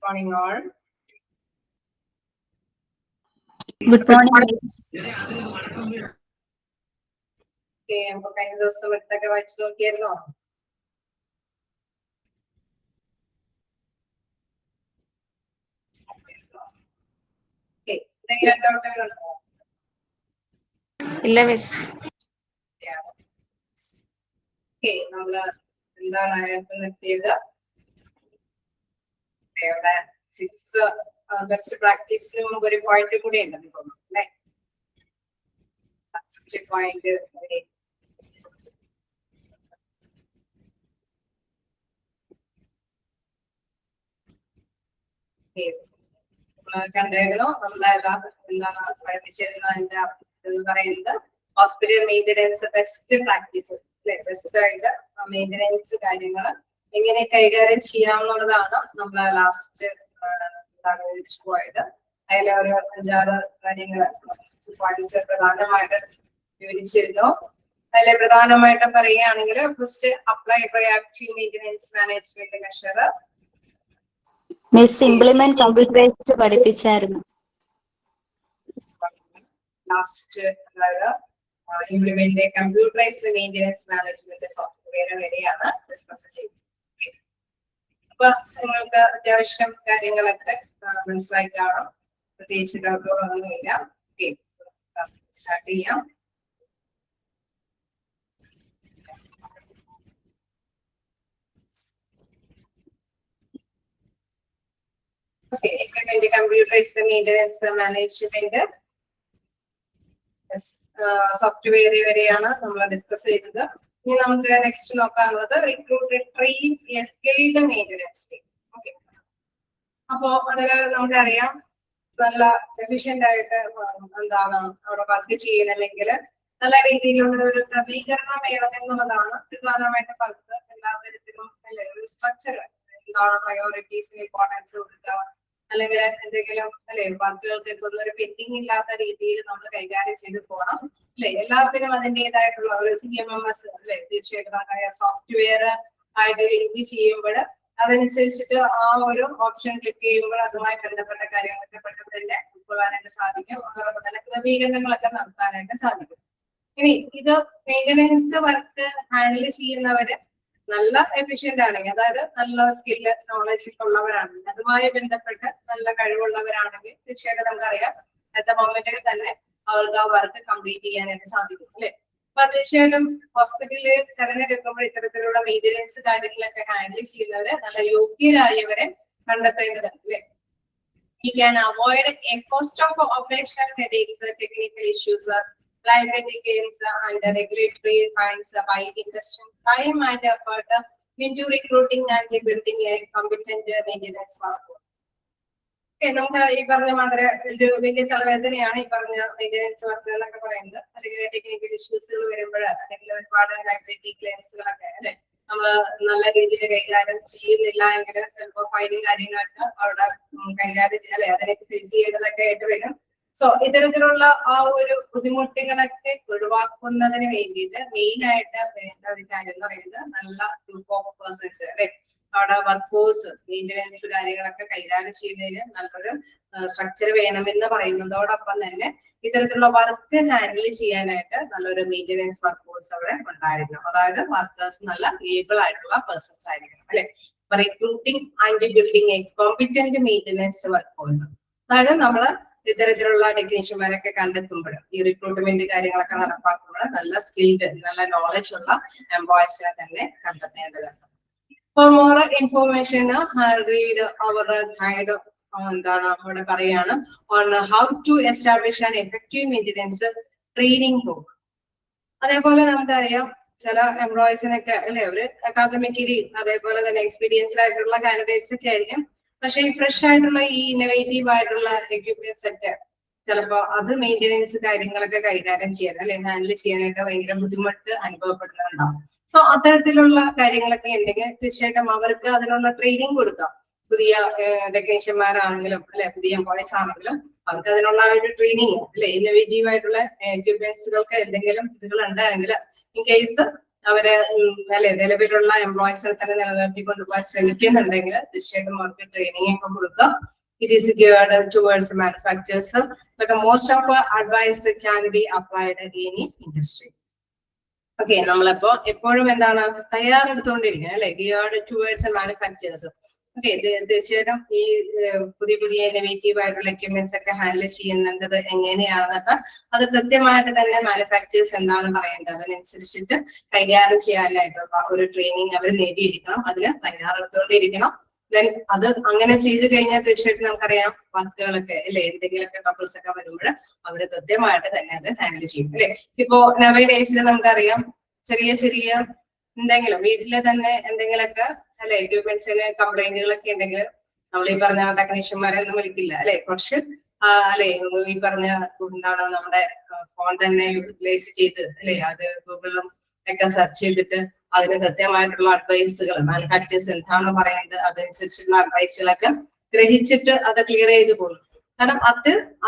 Morning all. Good morning. Okay, I'm going to do some Okay, Miss. Yeah. Okay, six best practice point point. Hospital maintenance best practices, best maintenance എങ്ങനെ കൈകാര്യം ചെയ്യാവുന്നതാണ് നമ്മൾ last പോയത്. അതിൽ ഒരു 5-6 കാര്യങ്ങൾ പ്രധാനമായിട്ട് വിവരിച്ചിരുന്നു. അതിലെ പ്രധാനമായിട്ട് പറയുകയാണെങ്കിൽ first apply reactive maintenance management measure. Miss implement computerised പഠിപ്പിച്ചായിരുന്നു. Last implement computerised maintenance management software വരെയാണ് ഡിസ്കസ് ചെയ്യുന്നത്. അപ്പൊ നിങ്ങൾക്ക് അത്യാവശ്യം കാര്യങ്ങളൊക്കെ മനസ്സിലായി കാണും. പ്രത്യേകിച്ച് ഡൗട്ടുകളൊന്നുമില്ല. സ്റ്റാർട്ട് ചെയ്യാം. Okay, implement computerized maintenance management software വരെയാണ് നമ്മൾ ഡിസ്കസ് ചെയ്തത്. ഇനി നമുക്ക് നെക്സ്റ്റ് നോക്കാനുള്ളത് recruit train skilled maintenance team. Okay, അപ്പോ അതിൽ നമുക്കറിയാം നല്ല എഫിഷ്യന്റ് ആയിട്ട് എന്താണ് അവിടെ വർക്ക് ചെയ്യണമെങ്കിൽ നല്ല രീതിയിലുള്ള ഒരു ക്രമീകരണം വേണം എന്നുള്ളതാണ് പ്രധാനമായിട്ട് പലത് എല്ലാ തരത്തിലും അല്ലെ ഒരു സ്ട്രക്ചർ എന്താണ് പ്രയോറിറ്റീസിന് ഇമ്പോർട്ടൻസ് കൊടുക്കുക, അല്ലെങ്കിൽ എന്തെങ്കിലും അല്ലെ വർക്കുകൾക്ക് ഒരു പെൻഡിങ് ഇല്ലാത്ത രീതിയിൽ നമ്മൾ കൈകാര്യം ചെയ്ത് പോകണം അല്ലെ. എല്ലാത്തിനും അതിൻ്റെതായിട്ടുള്ള ഒരു CMMS അല്ലെ തീർച്ചയായിട്ടും സോഫ്റ്റ്വെയർ ആയിട്ട് ലിങ്ക് ചെയ്യുമ്പോൾ അതനുസരിച്ചിട്ട് ആ ഒരു ഓപ്ഷൻ ക്ലിക്ക് ചെയ്യുമ്പോൾ അതുമായി ബന്ധപ്പെട്ട കാര്യങ്ങളൊക്കെ പെട്ടെന്ന് തന്നെ ഉൾക്കൊള്ളാനായിട്ട് സാധിക്കും. അതോടൊപ്പം തന്നെ ക്രമീകരണങ്ങളൊക്കെ നടത്താനായിട്ട് സാധിക്കും. ഇനി ഇത് മെയിൻ്റനൻസ് വർക്ക് ഹാൻഡിൽ ചെയ്യുന്നവര് നല്ല എഫിഷ്യന്റ് ആണെങ്കിൽ, അതായത് നല്ല സ്കില്ല് നോളജ് ഉള്ളവരാണെങ്കിൽ, അതുമായി ബന്ധപ്പെട്ട് നല്ല കഴിവുള്ളവരാണെങ്കിൽ തീർച്ചയായിട്ടും നമുക്കറിയാം അറ്റ് മൊമെന്റിൽ തന്നെ അവർക്ക് ആ വർക്ക് കംപ്ലീറ്റ് ചെയ്യാനായിട്ട് സാധിക്കും അല്ലെ. അപ്പൊ തീർച്ചയായിട്ടും ഹോസ്പിറ്റലിൽ തെരഞ്ഞെടുക്കുമ്പോൾ ഇത്തരത്തിലുള്ള മെയിൻ്റനൻസ് കാര്യങ്ങളൊക്കെ ഹാൻഡിൽ ചെയ്യുന്നവര് നല്ല യോഗ്യരായവരെ കണ്ടെത്തേണ്ടതുണ്ട് അല്ലെ. You can avoid a cost of operation headaches, technical issues, liability claims, and regulatory fines by investing time and effort into recruiting and building a competent maintenance workforce. നമുക്ക് ഈ പറഞ്ഞ മാതിരി ഒരു വലിയ തലവേദനയാണ് ഈ പറഞ്ഞ മെയിൻ്റനൻസ് വർക്കുകൾ എന്നൊക്കെ പറയുന്നത്. അല്ലെങ്കിൽ ടെക്നിക്കൽ ഇഷ്യൂസുകൾ വരുമ്പോൾ അല്ലെങ്കിൽ ഒരുപാട് ലൈബിലിറ്റി ക്ലെയിംസുകളൊക്കെ അല്ലെ നമ്മള് നല്ല രീതിയിൽ കൈകാര്യം ചെയ്യുന്നില്ല എങ്കിൽ ചിലപ്പോൾ ഫൈനും കാര്യങ്ങളൊക്കെ അവിടെ കൈകാര്യം അല്ലെ അതിനൊക്കെ ഫേസ് ചെയ്യേണ്ടതൊക്കെ ആയിട്ട് വരും. സോ ഇത്തരത്തിലുള്ള ആ ഒരു ബുദ്ധിമുട്ടുകളൊക്കെ ഒഴിവാക്കുന്നതിന് വേണ്ടിയിട്ട് മെയിൻ ആയിട്ട് വേണ്ട ഒരു കാര്യം എന്ന് പറയുന്നത് നല്ല ഗ്രൂപ്പ് ഓഫ് പേഴ്സൺസ് അല്ലെ അവിടെ വർക്ക് ഫോഴ്സ് മെയിൻ്റനൻസ് കാര്യങ്ങളൊക്കെ കൈകാര്യം ചെയ്യുന്നതിന് നല്ലൊരു സ്ട്രക്ചർ വേണമെന്ന് പറയുന്നതോടൊപ്പം തന്നെ ഇത്തരത്തിലുള്ള വർക്ക് ഹാൻഡിൽ ചെയ്യാനായിട്ട് നല്ലൊരു മെയിൻ്റനൻസ് വർക്ക് ഫോഴ്സ് അവിടെ ഉണ്ടായിരിക്കണം. അതായത് വർക്കേഴ്സ് നല്ല ഏബിൾ ആയിട്ടുള്ള പേഴ്സൺസ് ആയിരിക്കണം അല്ലെ. Recruiting and building A competent maintenance work force, അതായത് നമ്മള് ഇത്തരത്തിലുള്ള ടെക്നീഷ്യന്മാരൊക്കെ കണ്ടെത്തുമ്പോൾ ഈ റിക്രൂട്ട്മെന്റ് കാര്യങ്ങളൊക്കെ നടപ്പാക്കുമ്പോൾ നല്ല സ്കിൽഡ് നല്ല നോളജ് ഉള്ള എംപ്ലോയീസിനെ തന്നെ കണ്ടെത്തേണ്ടതുണ്ട്. For more information, read our guide എന്താണ് അവിടെ പറയാണ് on how to establish an effective maintenance training program. അതേപോലെ നമുക്കറിയാം ചില എംപ്ലോയീസിനൊക്കെ അല്ലെ ഒരു അക്കാദമിക്കലി അതേപോലെ തന്നെ എക്സ്പീരിയൻസ്ഡ് ആയിട്ടുള്ള കാൻഡിഡേറ്റ്സ് ഒക്കെ ആയിരിക്കും. പക്ഷെ ഈ ഫ്രഷ് ആയിട്ടുള്ള ഈ ഇന്നോവേറ്റീവ് ആയിട്ടുള്ള എക്യുപ്മെന്റ്സ് ഒക്കെ ചിലപ്പോ അത് മെയിൻ്റനൻസ് കാര്യങ്ങളൊക്കെ കൈകാര്യം ചെയ്യാൻ അല്ലെ ഹാൻഡിൽ ചെയ്യാനൊക്കെ ഭയങ്കര ബുദ്ധിമുട്ട് അനുഭവപ്പെടുന്നുണ്ടാവും. സോ അത്തരത്തിലുള്ള കാര്യങ്ങളൊക്കെ ഉണ്ടെങ്കിൽ തീർച്ചയായിട്ടും അവർക്ക് അതിനുള്ള ട്രെയിനിങ് കൊടുക്കാം. പുതിയ ടെക്നീഷ്യന്മാരാണെങ്കിലും അല്ലെ പുതിയ എംപ്ലോയീസ് ആണെങ്കിലും അവർക്ക് അതിനുള്ള ഒരു ട്രെയിനിങ് അല്ലെ ഇന്നോവേറ്റീവ് ആയിട്ടുള്ള എക്യുപ്മെന്റ്സുകൾക്ക് എന്തെങ്കിലും ഇതുകൾ ഉണ്ടെങ്കിൽ ഇൻ കേസ് അവര് അല്ലെ നിലവിലുള്ള എംപ്ലോയീസിനെ തന്നെ നിലനിർത്തി കൊണ്ടുപോകാൻ ശ്രമിക്കുന്നുണ്ടെങ്കിൽ തീർച്ചയായിട്ടും അവർക്ക് ട്രെയിനിങ് ഒക്കെ കൊടുക്കുക. It is geared towards manufacturers, but most of our advice can be applied in any industry. Okay, നമ്മളിപ്പോ എപ്പോഴും എന്താണ് തയ്യാറെടുത്തുകൊണ്ടിരിക്കുന്നത് അല്ലെ, ഗിയർഡ് ടുവേർഡ്സ് മാനുഫാക്ചേഴ്സ്. ഓക്കെ, തീർച്ചയായിട്ടും ഈ പുതിയ പുതിയ ഇന്നോവേറ്റീവ് ആയിട്ടുള്ള എക്യുപ്മെന്റ്സ് ഒക്കെ ഹാൻഡിൽ ചെയ്യുന്നത് എങ്ങനെയാണെന്നൊക്കെ അത് കൃത്യമായിട്ട് തന്നെ മാനുഫാക്ചേഴ്സ് എന്താണ് പറയേണ്ടത് അതിനനുസരിച്ചിട്ട് കൈകാര്യം ചെയ്യാനായിട്ടുള്ള ഒരു ട്രെയിനിങ് അവർ നേടിയിരിക്കണം, അതിന് തയ്യാറെടുത്തുകൊണ്ടിരിക്കണം. ദെൻ അത് അങ്ങനെ ചെയ്തു കഴിഞ്ഞാൽ തീർച്ചയായിട്ടും നമുക്കറിയാം വർക്കുകളൊക്കെ അല്ലെ, എന്തെങ്കിലുമൊക്കെ ട്രബിൾസ് ഒക്കെ വരുമ്പോൾ അവർ കൃത്യമായിട്ട് തന്നെ അത് ഹാൻഡിൽ ചെയ്യും അല്ലെ. ഇപ്പോ നവേ ഡേയ്സിൽ നമുക്കറിയാം ചെറിയ ചെറിയ എന്തെങ്കിലും വീട്ടിലെ തന്നെ എന്തെങ്കിലുമൊക്കെ അല്ലെ എക്യുപ്മെന്റ്സിന് കംപ്ലൈന്റുകളൊക്കെ ഉണ്ടെങ്കിൽ നമ്മൾ ഈ പറഞ്ഞ ടെക്നീഷ്യന്മാരെ ഒന്നും വിളിക്കില്ല അല്ലെ, കുറച്ച് അല്ലെ ഈ പറഞ്ഞ എന്താണ് നമ്മുടെ ഫോൺ തന്നെ യൂട്ടിലൈസ് ചെയ്ത് അല്ലെ, അത് ഗൂഗിളിലും ഒക്കെ സെർച്ച് ചെയ്തിട്ട് അതിന് കൃത്യമായിട്ടുള്ള അഡ്വൈസുകൾ മാനുഫാക്ചേഴ്സ് എന്താണ് പറയുന്നത് അതനുസരിച്ചുള്ള അഡ്വൈസുകളൊക്കെ ഗ്രഹിച്ചിട്ട് അത് ക്ലിയർ ചെയ്ത് പോകും. കാരണം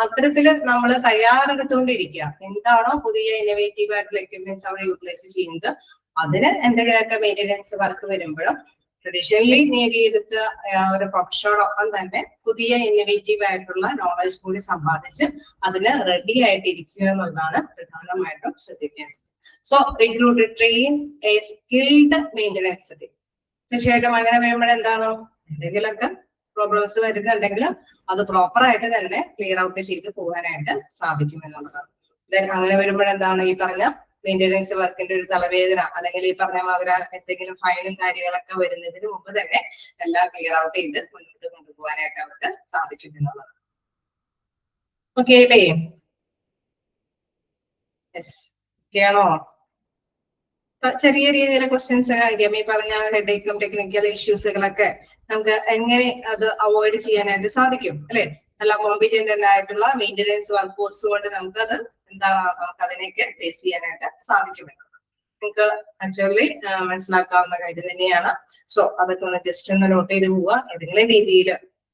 അത്തരത്തില് നമ്മൾ തയ്യാറെടുത്തുകൊണ്ടിരിക്കുക, എന്താണോ പുതിയ ഇന്നോവേറ്റീവ് ആയിട്ടുള്ള എക്യുപ്മെന്റ്സ് അവിടെ യൂട്ടിലൈസ് ചെയ്യുന്നത് അതിന് എന്തെങ്കിലുമൊക്കെ മെയിൻ്റെനൻസ് വർക്ക് വരുമ്പോഴും ട്രഡീഷണലി നേടിയെടുത്ത ഒരു പ്രൊഫഷനോടൊപ്പം തന്നെ പുതിയ ഇന്നോവേറ്റീവ് ആയിട്ടുള്ള നോളജ് കൂടി സമ്പാദിച്ച് അതിന് റെഡി ആയിട്ട് ഇരിക്കുക എന്നുള്ളതാണ് പ്രധാനമായിട്ടും ശ്രദ്ധിക്കേണ്ടത്. So recruit, train a skilled maintenance team. തീർച്ചയായിട്ടും അങ്ങനെ വരുമ്പോൾ എന്താണോ എന്തെങ്കിലുമൊക്കെ പ്രോബ്ലംസ് വരുന്നുണ്ടെങ്കിൽ അത് പ്രോപ്പർ ആയിട്ട് തന്നെ ക്ലിയർ ഔട്ട് ചെയ്ത് പോകാനായിട്ട് സാധിക്കും എന്നുള്ളതാണ്. ദെൻ അങ്ങനെ വരുമ്പോൾ എന്താണ് ഈ പറഞ്ഞ മെയിൻ്റെനൻസ് വർക്കിന്റെ ഒരു തലവേദന അല്ലെങ്കിൽ ഈ പറഞ്ഞ മാതിരി എന്തെങ്കിലും ഫൈനും കാര്യങ്ങളൊക്കെ വരുന്നതിന് മുമ്പ് തന്നെ എല്ലാം ക്ലിയർ ഔട്ട് ചെയ്ത് മുന്നോട്ട് കൊണ്ടുപോകാനായിട്ട് അവർക്ക് സാധിക്കും എന്നുള്ളതാണ്. ഓക്കെ അല്ലേ? യെസ്, ഓക്കെയാണോ? ചെറിയ രീതിയിലെ ക്വസ്റ്റ്യൻസ് ആയിരിക്കും ഈ പറഞ്ഞ ഹെഡേക്കും ടെക്നിക്കൽ ഇഷ്യൂസുകളൊക്കെ നമുക്ക് എങ്ങനെ അത് അവോയ്ഡ് ചെയ്യാനായിട്ട് സാധിക്കും അല്ലെ. നല്ല കോമ്പിറ്റന്റ് ആയിട്ടുള്ള മെയിൻ്റെനൻസ് വർക്ക് ഫോഴ്സ് കൊണ്ട് നമുക്കത് എന്താണ് നമുക്ക് അതിനെയൊക്കെ ഫേസ് ചെയ്യാനായിട്ട് സാധിക്കുമെന്ന് നിങ്ങൾക്ക് ആക്ച്വലി മനസ്സിലാക്കാവുന്ന കാര്യം തന്നെയാണ്. സോ അതൊക്കെ ഒന്ന് ജസ്റ്റ് ഒന്ന് നോട്ട് ചെയ്ത് പോവുക. ഏതെങ്കിലും രീതിയിൽ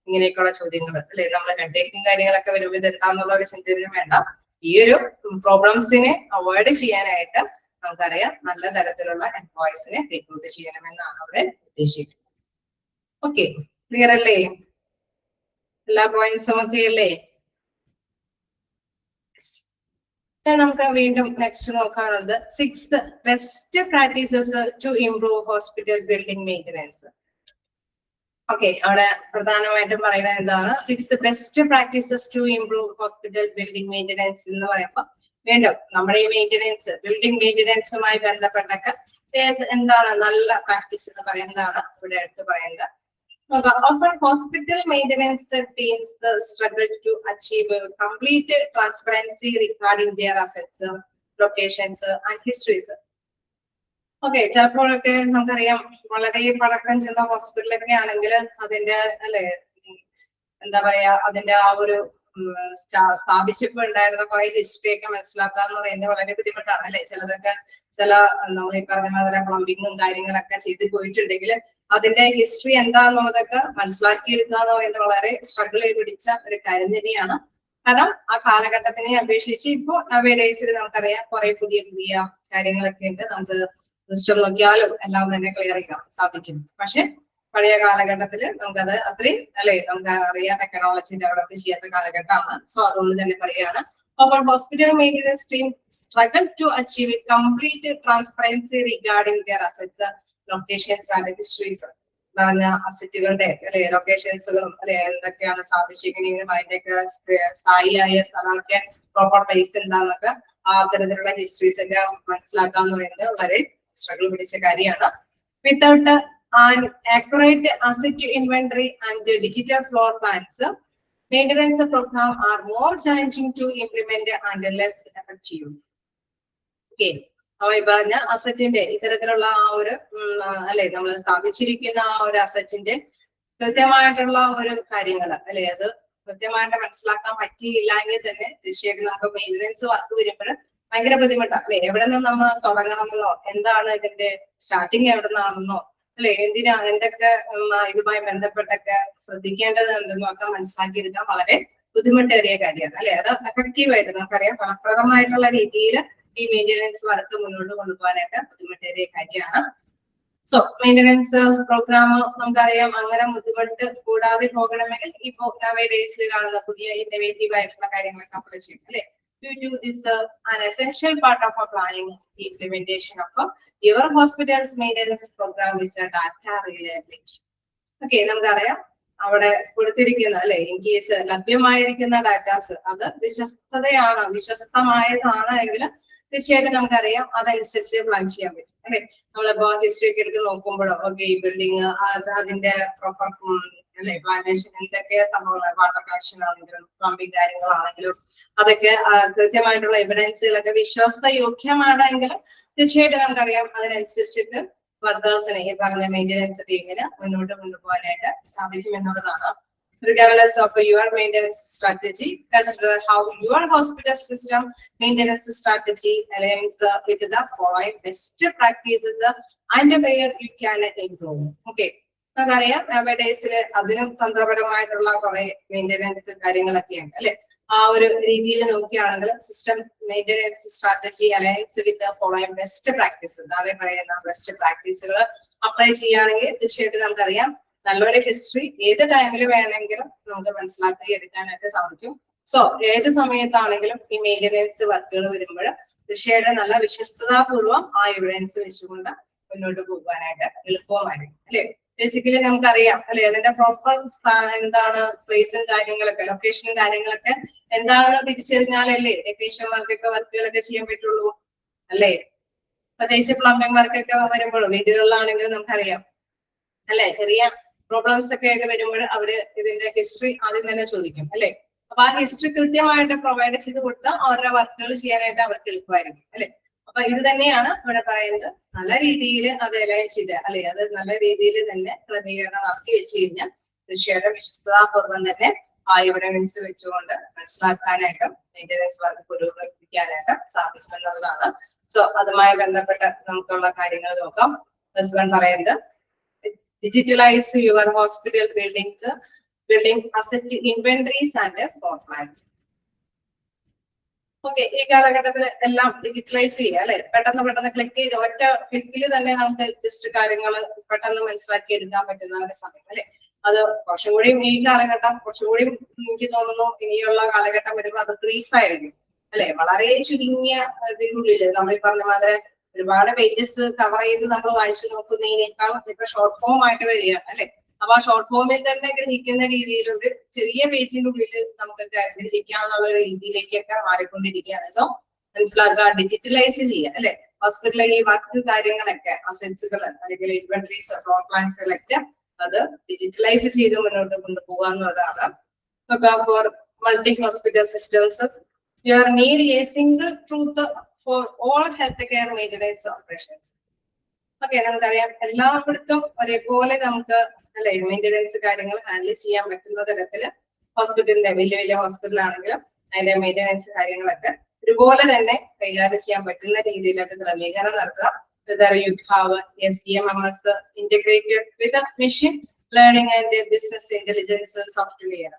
ഇങ്ങനെയൊക്കെയുള്ള ചോദ്യങ്ങൾ അല്ലെ, നമ്മൾ ഹെഡേക്കും കാര്യങ്ങളൊക്കെ വരുമ്പോൾ ഇത് എന്താന്നുള്ള ഒരു ചിന്തയും വേണ്ട. ഈ ഒരു പ്രോബ്ലംസിനെ അവോയ്ഡ് ചെയ്യാനായിട്ട് നമുക്കറിയാം നല്ല തരത്തിലുള്ള എംപ്ലോയീസിനെ റിക്രൂട്ട് ചെയ്യണമെന്നാണ് അവിടെ ഉദ്ദേശിക്കുന്നത്. ഓക്കെ, ക്ലിയർ അല്ലേ? എല്ലാ പോയിന്റ്സും ഒക്കെ അല്ലേ? നമുക്ക് വീണ്ടും നെക്സ്റ്റ് നോക്കാനുള്ളത് 6th best practices to improve hospital building maintenance. Okay, അവിടെ പ്രധാനമായിട്ടും പറയുന്നത് എന്താണ് 6th best practices to improve hospital building maintenance എന്ന് പറയുമ്പോൾ വീണ്ടും നമ്മുടെ ഈ മെയിൻ്റെനൻസ് ബിൽഡിംഗ് മെയിൻ്റെനൻസുമായി ബന്ധപ്പെട്ടൊക്കെ എന്താണ് നല്ല പ്രാക്ടീസ് എന്ന് പറയുന്നതാണ് ഇവിടെ എടുത്ത് പറയുന്നത്. Often hospital maintenance teams struggle to achieve complete transparency regarding their assets, locations and histories. Okay, ചിലപ്പോഴൊക്കെ നമുക്കറിയാം വളരെ പഴക്കം ചെന്ന ഹോസ്പിറ്റലൊക്കെ ആണെങ്കിൽ അതിന്റെ അല്ലെ എന്താ പറയാ അതിന്റെ ആ ഒരു സ്ഥാപിച്ചപ്പോ ഉണ്ടായിരുന്ന കുറെ ഹിസ്റ്ററി ഒക്കെ മനസ്സിലാക്കുക എന്ന് പറയുന്നത് വളരെ ബുദ്ധിമുട്ടാണ് അല്ലെ. ചിലതൊക്കെ ചില നമ്മൾ ഈ പറഞ്ഞ മാതിരി പ്ലംബിങ്ങും കാര്യങ്ങളൊക്കെ ചെയ്ത് പോയിട്ടുണ്ടെങ്കിൽ അതിന്റെ ഹിസ്റ്ററി എന്താന്നുള്ളതൊക്കെ മനസ്സിലാക്കിയെടുക്കുക എന്ന് പറയുന്നത് വളരെ സ്ട്രഗിൾ ചെയ്ത് പിടിച്ച ഒരു കാര്യം തന്നെയാണ്. കാരണം ആ കാലഘട്ടത്തിനെ അപേക്ഷിച്ച് ഇപ്പോ നവേഡേയ്സിൽ നമുക്കറിയാം കുറെ പുതിയ പുതിയ കാര്യങ്ങളൊക്കെ ഉണ്ട്. നമുക്ക് സിസ്റ്റം നോക്കിയാലും എല്ലാം തന്നെ ക്ലിയർ ചെയ്യാൻ സാധിക്കും. പക്ഷെ പഴയ കാലഘട്ടത്തിൽ നമുക്കത് അത്രയും അല്ലെ നമുക്ക് അറിയാം ടെക്നോളജി ഡെവലപ്പ് ചെയ്യാത്ത കാലഘട്ടമാണ്. സോ അതുകൊണ്ട് തന്നെ പറയാണ് our hospital maintenance team struggle to achieve complete transparency regarding their assets, locations and histories. പറഞ്ഞ അസറ്റുകളുടെ അല്ലെ ലൊക്കേഷൻസുകളും അല്ലെ എന്തൊക്കെയാണ് സ്ഥാപിച്ചിരിക്കുന്നതും അതിന്റെയൊക്കെ സ്ഥായിയായ സ്ഥലമൊക്കെ പ്രോപ്പർ പ്ലേസ് ഉണ്ടാകുന്നൊക്കെ ആ തരത്തിലുള്ള ഹിസ്റ്ററീസ് ഒക്കെ മനസ്സിലാക്കാന്ന് പറയുന്നത് വളരെ സ്ട്രഗിൾ പിടിച്ച കാര്യമാണ്. Without an accurate asset inventory and digital floor plans, maintenance program are more challenging to implement and less effective. Okay, അവ ഈ പറഞ്ഞ അസറ്റിന്റെ ഇത്തരത്തിലുള്ള ആ ഒരു അല്ലെ നമ്മൾ സ്ഥാപിച്ചിരിക്കുന്ന ആ ഒരു അസറ്റിന്റെ കൃത്യമായിട്ടുള്ള ഒരു കാര്യങ്ങൾ അല്ലെ അത് കൃത്യമായിട്ട് മനസ്സിലാക്കാൻ പറ്റിയില്ലെങ്കിൽ തന്നെ തീർച്ചയായിട്ടും നമുക്ക് മെയിൻ്റെനൻസ് വർക്ക് വരുമ്പോൾ ഭയങ്കര ബുദ്ധിമുട്ടാണ് അല്ലെ. എവിടെ നിന്ന് നമ്മൾ തുടങ്ങണമെന്നോ എന്താണ് ഇതിന്റെ സ്റ്റാർട്ടിങ് എവിടെ നിന്നാണെന്നോ അല്ലെ എന്തിനാണ് എന്തൊക്കെ ഇതുമായി ബന്ധപ്പെട്ടൊക്കെ ശ്രദ്ധിക്കേണ്ടതുണ്ടെന്നും ഒക്കെ മനസ്സിലാക്കിയെടുക്കാൻ വളരെ ബുദ്ധിമുട്ടേറിയ കാര്യമാണ് അല്ലെ. അത് എഫക്റ്റീവ് ആയിട്ട് നമുക്കറിയാം ഫലപ്രദമായിട്ടുള്ള രീതിയിൽ ഈ മെയിൻ്റെനൻസ് വർക്ക് മുന്നോട്ട് കൊണ്ടുപോകാനായിട്ട് ബുദ്ധിമുട്ടേറിയ കാര്യമാണ്. സോ മെയിൻ്റെനൻസ് പ്രോഗ്രാം നമുക്കറിയാം അങ്ങനെ ബുദ്ധിമുട്ട് കൂടാതെ പോകണമെങ്കിൽ ഇപ്പോ ഡേയ്സിൽ കാണുന്ന പുതിയ ഇന്നോവേറ്റീവ് ആയിട്ടുള്ള കാര്യങ്ങളൊക്കെ അപ്ലൈ ചെയ്യും അല്ലെ. Due to this, an essential part of our planning, the implementation of your hospital's maintenance program is a data reliability. Okay, നമുക്കറിയാം അവിടെ കൊടുത്തിരിക്കുന്ന അല്ലെ ഇൻ കേസ് ലഭ്യമായിരിക്കുന്ന ഡാറ്റാസ് അത് വിശ്വസ്തമായതാണ് എങ്കിൽ തീർച്ചയായിട്ടും നമുക്കറിയാം അതനുസരിച്ച് പ്ലാൻ ചെയ്യാൻ പറ്റും അല്ലെ. നമ്മളിപ്പോ ഹിസ്റ്ററി ഒക്കെ എടുത്ത് നോക്കുമ്പോഴോ ഓക്കെ ഈ ബിൽഡിങ് അതിന്റെ പ്രോപ്പർ അല്ലെ പ്ലാന്റേഷൻ എന്തൊക്കെ സംഭവങ്ങൾ വാട്ടർ കണക്ഷൻ ആണെങ്കിലും പ്ലംബിംഗ് കാര്യങ്ങളാണെങ്കിലും അതൊക്കെ കൃത്യമായിട്ടുള്ള എവിഡൻസുകളൊക്കെ വിശ്വാസയോഗ്യമാണെങ്കിൽ തീർച്ചയായിട്ടും നമുക്കറിയാം അതിനനുസരിച്ചിട്ട് വർക്കേഴ്സിനെ ഈ പറഞ്ഞ മെയിൻ്റെനൻസ് ടീമിന് മുന്നോട്ട് കൊണ്ടുപോകാനായിട്ട് സാധിക്കും എന്നുള്ളതാണ്. Regardless of your maintenance strategy, consider how your hospital system maintenance strategy aligns with the following best practices and where you can improve. Okay. നമുക്കറിയാം ഡേയ്സില് അതിനും തന്ത്രപരമായിട്ടുള്ള കുറെ മെയിൻ്റെനൻസ് കാര്യങ്ങളൊക്കെ ഉണ്ട് അല്ലെ. ആ ഒരു രീതിയിൽ നോക്കുകയാണെങ്കിൽ സിസ്റ്റം മെയിൻ്റെനൻസ് സ്ട്രാറ്റജി അലയൻസ് വിത്ത് ഫോളോയിങ് ബെസ്റ്റ് പ്രാക്ടീസ് താഴെ പറയുന്ന ബെസ്റ്റ് പ്രാക്ടീസുകൾ അപ്ലൈ ചെയ്യുകയാണെങ്കിൽ തീർച്ചയായിട്ടും നമുക്കറിയാം നല്ലൊരു ഹിസ്റ്ററി ഏത് ടൈമിൽ വേണമെങ്കിലും നമുക്ക് മനസ്സിലാക്കി എടുക്കാനായിട്ട് സാധിക്കും. സോ ഏത് സമയത്താണെങ്കിലും ഈ മെയിൻ്റെനൻസ് വർക്കുകൾ വരുമ്പോൾ തീർച്ചയായിട്ടും നല്ല വിശ്വസ്തതാപൂർവ്വം ആ എവിഡൻസ് വെച്ചുകൊണ്ട് മുന്നോട്ട് പോകാനായിട്ട് എളുപ്പമായിരിക്കും അല്ലെ. ബേസിക്കലി നമുക്കറിയാം അല്ലെ അതിന്റെ പ്രോപ്പർ എന്താണ് പ്ലേസും കാര്യങ്ങളൊക്കെ ലൊക്കേഷനും കാര്യങ്ങളൊക്കെ എന്താണെന്ന് തിരിച്ചറിഞ്ഞാലല്ലേ ടെക്നീഷ്യന്മാർക്കൊക്കെ വർക്കുകളൊക്കെ ചെയ്യാൻ പറ്റുള്ളൂ അല്ലെ. പ്രത്യേകിച്ച് പ്ലംബിംഗ് വർക്കൊക്കെ വരുമ്പോൾ വീടുകളിലാണെങ്കിലും നമുക്കറിയാം അല്ലെ ചെറിയ പ്രോബ്ലംസ് ഒക്കെ ആയിട്ട് വരുമ്പോൾ അവര് ഇതിന്റെ ഹിസ്റ്ററി ആദ്യം തന്നെ ചോദിക്കും അല്ലെ. അപ്പൊ ആ ഹിസ്റ്ററി കൃത്യമായിട്ട് പ്രൊവൈഡ് ചെയ്ത് കൊടുത്താൽ അവരുടെ വർക്കുകൾ ചെയ്യാനായിട്ട് അവർക്ക് എളുപ്പമായിരിക്കും അല്ലെ. അപ്പൊ ഇത് തന്നെയാണ് ഇവിടെ പറയുന്നത് നല്ല രീതിയിൽ അത് അലൈൻ ചെയ്ത് അല്ലെ അത് നല്ല രീതിയിൽ തന്നെ ക്രമീകരണം നടത്തി വെച്ച് കഴിഞ്ഞാൽ തീർച്ചയായിട്ടും വിശ്വസ്തതാപൂർവ്വം തന്നെ ആ എവിഡൻസ് വെച്ചുകൊണ്ട് മനസ്സിലാക്കാനായിട്ടും മെയിൻ്റെനൻസ് വർക്ക് പുരോഗമിപ്പിക്കാനായിട്ട് സാധിക്കുമെന്നുള്ളതാണ്. സോ അതുമായി ബന്ധപ്പെട്ട് നമുക്കുള്ള കാര്യങ്ങൾ നോക്കാം. ഫസ്റ്റ് വൺ പറയുന്നത് digitalize your hospital building asset inventories and floor plans. Okay ഈ കാലഘട്ടത്തിൽ എല്ലാം ഡിജിറ്റലൈസ് ചെയ്യുക അല്ലെ. പെട്ടെന്ന് ക്ലിക്ക് ചെയ്ത് ഒറ്റ ക്ലിക്കിൽ തന്നെ നമുക്ക് ജസ്റ്റ് കാര്യങ്ങൾ പെട്ടെന്ന് മനസ്സിലാക്കി എടുക്കാൻ പറ്റുന്ന ഒരു സമയം അല്ലെ. അത് കുറച്ചും കൂടിയും ഈ കാലഘട്ടം കുറച്ചും കൂടിയും എനിക്ക് തോന്നുന്നു ഇനിയുള്ള കാലഘട്ടം വരുമ്പോൾ അത് ബ്രീഫ് ആയിരിക്കും അല്ലെ. വളരെ ചുരുങ്ങിയ ഇതിനുള്ളിൽ നമ്മൾ ഈ പറഞ്ഞ മാതിരി ഒരുപാട് പേജസ് കവർ ചെയ്ത് നമ്മൾ വായിച്ചു നോക്കുന്നതിനേക്കാൾ ഇപ്പൊ ഷോർട്ട് ഫോം ആയിട്ട് വരികയാണ് അല്ലെ. അപ്പൊ ആ ഷോർട്ട് ഫോമിൽ തന്നെ ഗ്രഹിക്കുന്ന രീതിയിലൊരു ചെറിയ പേജിന്റെ ഉള്ളിൽ നമുക്ക് ഗ്രഹിക്കാന്നുള്ള രീതിയിലേക്കൊക്കെ മാറിക്കൊണ്ടിരിക്കുകയാണ്. സോ മനസ്സിലാക്കുക ഡിജിറ്റലൈസ് ചെയ്യുക അല്ലെ. ഹോസ്പിറ്റലിലെ ഈ വർക്ക് കാര്യങ്ങളൊക്കെ അസെറ്റ്സുകൾ അല്ലെങ്കിൽ ഇൻവെന്ററീസ് ഫ്ലോർ പ്ലാൻസുകളൊക്കെ അത് ഡിജിറ്റലൈസ് ചെയ്ത് മുന്നോട്ട് കൊണ്ടുപോകുക എന്നുള്ളതാണ്. For multi hospital systems you are need a single truth for all healthcare maintenance operations. Okay, നമുക്കറിയാം എല്ലായിടത്തും ഒരേപോലെ നമുക്ക് അല്ലെ മെയിൻ്റെനൻസ് കാര്യങ്ങൾ ഹാൻഡിൽ ചെയ്യാൻ പറ്റുന്ന തരത്തില് ഹോസ്പിറ്റലിന്റെ വലിയ ഹോസ്പിറ്റലാണെങ്കിലും അതിന്റെ മെയിൻ്റെനൻസ് കാര്യങ്ങളൊക്കെ ഒരുപോലെ തന്നെ കൈകാര്യം ചെയ്യാൻ പറ്റുന്ന രീതിയിൽ അത് ക്രമീകരണം നടത്തുക. You have SEMMS integrated with a machine learning and business intelligence software.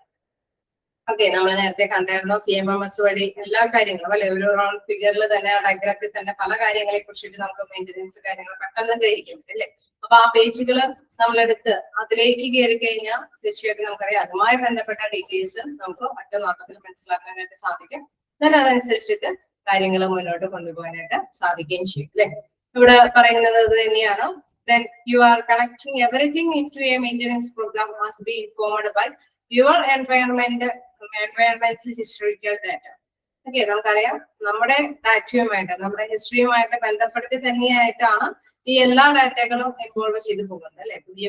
Okay നമ്മൾ നേരത്തെ കണ്ടായിരുന്നു CMMS വഴി എല്ലാ കാര്യങ്ങളും അല്ലെ ഒരു റൗണ്ട് ഫിഗറിൽ തന്നെ ഡയഗ്രാമിൽ തന്നെ പല കാര്യങ്ങളെ കുറിച്ചിട്ട് നമുക്ക് മെയിൻ്റെനൻസ് കാര്യങ്ങൾ പെട്ടെന്ന് ഗ്രഹിക്കും അല്ലെ. അപ്പൊ ആ പേജുകൾ നമ്മളെടുത്ത് അതിലേക്ക് കയറി കഴിഞ്ഞാൽ തീർച്ചയായിട്ടും നമുക്കറിയാം അതുമായി ബന്ധപ്പെട്ട ഡീറ്റെയിൽസ് നമുക്ക് ഒറ്റ നോട്ടത്തിൽ മനസ്സിലാക്കാനായിട്ട് സാധിക്കും. അതനുസരിച്ചിട്ട് കാര്യങ്ങൾ മുന്നോട്ട് കൊണ്ടുപോകാനായിട്ട് സാധിക്കുകയും ചെയ്യും അല്ലെ. ഇവിടെ പറയുന്നത് അത് തന്നെയാണ്. Then you are connecting everything into a maintenance program must be informed by your environment's historical data. Okay നമുക്കറിയാം നമ്മുടെ ഡാറ്റയുമായിട്ട് നമ്മുടെ ഹിസ്റ്ററിയുമായിട്ട് ബന്ധപ്പെടുത്തി തന്നെയായിട്ടാണ് ഈ എല്ലാ ഡാറ്റകളും ഇൻവോൾവ് ചെയ്ത് പോകുന്നത് അല്ലെ. പുതിയ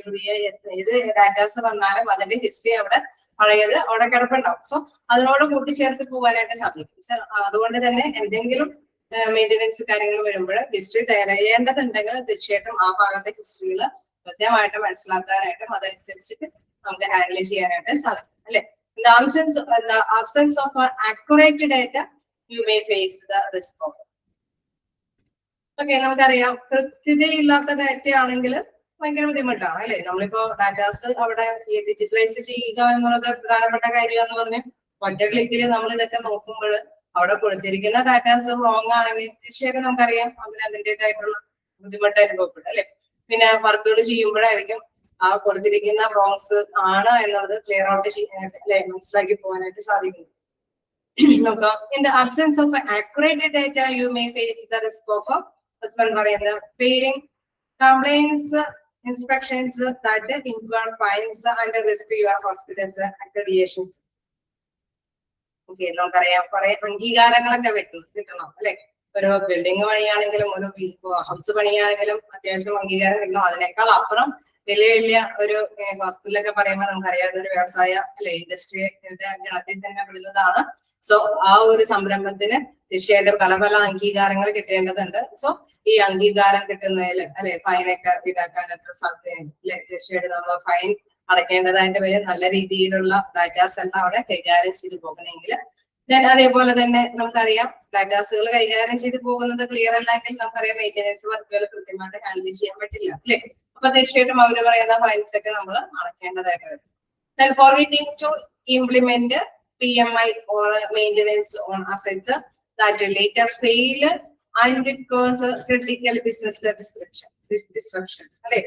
ഏത് ഡാറ്റാസ് വന്നാലും അതിന്റെ ഹിസ്റ്ററി അവിടെ പഴയത് അവിടെ കിടപ്പുണ്ടാവും. സോ അതിനോട് കൂട്ടിച്ചേർത്ത് പോകാനായിട്ട് സാധിക്കും. അതുകൊണ്ട് തന്നെ എന്തെങ്കിലും മെയിൻ്റെനൻസ് കാര്യങ്ങൾ വരുമ്പോൾ ഹിസ്റ്ററി തിരയേണ്ടതുണ്ടെങ്കിൽ തീർച്ചയായിട്ടും ആ ഭാഗത്തെ ഹിസ്റ്ററികൾ കൃത്യമായിട്ട് മനസ്സിലാക്കാനായിട്ടും അതനുസരിച്ചിട്ട് നമുക്ക് ഹാൻഡിൽ ചെയ്യാനായിട്ട് സാധിക്കും അല്ലെ. In the absence of accurate data, you may face the risk of. Okay നമുക്കറിയാം കൃത്യതയില്ലാത്ത ഡാറ്റ ആണെങ്കിൽ ഭയങ്കര ബുദ്ധിമുട്ടാണ് അല്ലെ. നമ്മളിപ്പോ ഡാറ്റാസ് അവിടെ ഡിജിറ്റലൈസ് ചെയ്യുക എന്നുള്ളത് പ്രധാനപ്പെട്ട കാര്യം എന്ന് പറഞ്ഞ് ഒറ്റ ക്ലിക്കിൽ നമ്മൾ ഇതൊക്കെ നോക്കുമ്പോൾ അവിടെ കൊടുത്തിരിക്കുന്ന ഡാറ്റാസ് റോങ് ആണെങ്കിൽ തീർച്ചയായിട്ടും നമുക്കറിയാം അതിന് അതിൻ്റെതായിട്ടുള്ള ബുദ്ധിമുട്ട് അനുഭവപ്പെടും അല്ലെ. പിന്നെ വർക്കുകൾ ചെയ്യുമ്പോഴായിരിക്കും ആ കൊടുത്തിരിക്കുന്ന റോങ്സ് ആണ് എന്നുള്ളത് ക്ലിയർ ഔട്ട് അല്ലെ മനസ്സിലാക്കി പോകാനായിട്ട് സാധിക്കും. നോക്കാം, in the absence of accurate data you may face the risk of പറയുന്നത് failing complaints inspections that incur fines and risk your hospital's accreditations. Okay, നമുക്കറിയാം കുറെ അംഗീകാരങ്ങളൊക്കെ കിട്ടണം അല്ലെ. ഒരു ബിൽഡിംഗ് പണിയാണെങ്കിലും ഒരു ഹൗസ് പണിയാണെങ്കിലും അത്യാവശ്യം അംഗീകാരം കിട്ടണം. അതിനേക്കാൾ അപ്പുറം വലിയ വലിയ ഒരു ഹോസ്പിറ്റലൊക്കെ പറയുമ്പോൾ നമുക്കറിയാം അതൊരു വ്യവസായ അല്ലെ ഇൻഡസ്ട്രിയുടെ ഗണത്തിൽ തന്നെ പെടുന്നതാണ്. സോ ആ ഒരു സംരംഭത്തിന് തീർച്ചയായിട്ടും പല പല അംഗീകാരങ്ങൾ കിട്ടേണ്ടതുണ്ട്. സോ ഈ അംഗീകാരം കിട്ടുന്നതിൽ അല്ലെ ഫൈനൊക്കെ ഈടാക്കാനൊക്കെ സാധ്യതയുണ്ട് അല്ലെ. തീർച്ചയായിട്ടും നമ്മൾ ഫൈൻ അടയ്ക്കേണ്ടതായിട്ട് വരും. നല്ല രീതിയിലുള്ള ഡാറ്റാസ് എല്ലാം അവിടെ കൈകാര്യം ചെയ്ത് പോകണമെങ്കിൽ അതേപോലെ തന്നെ നമുക്കറിയാം ഡാറ്റാസുകൾ കൈകാര്യം ചെയ്ത് പോകുന്നത് ക്ലിയർ അല്ലെങ്കിൽ നമുക്കറിയാം മെയിൻ്റെനൻസ് വർക്കുകൾ കൃത്യമായിട്ട് ഹാൻഡിൽ ചെയ്യാൻ പറ്റില്ല അല്ലെ. അപ്പൊ തീർച്ചയായിട്ടും അവര് പറയുന്ന ഫൈൻസ് ഒക്കെ നമ്മൾ അടയ്ക്കേണ്ടതായിട്ട് വരും. Then forgetting to implement PMI or maintenance on assets that later fail and cause critical business disruption അല്ലെ.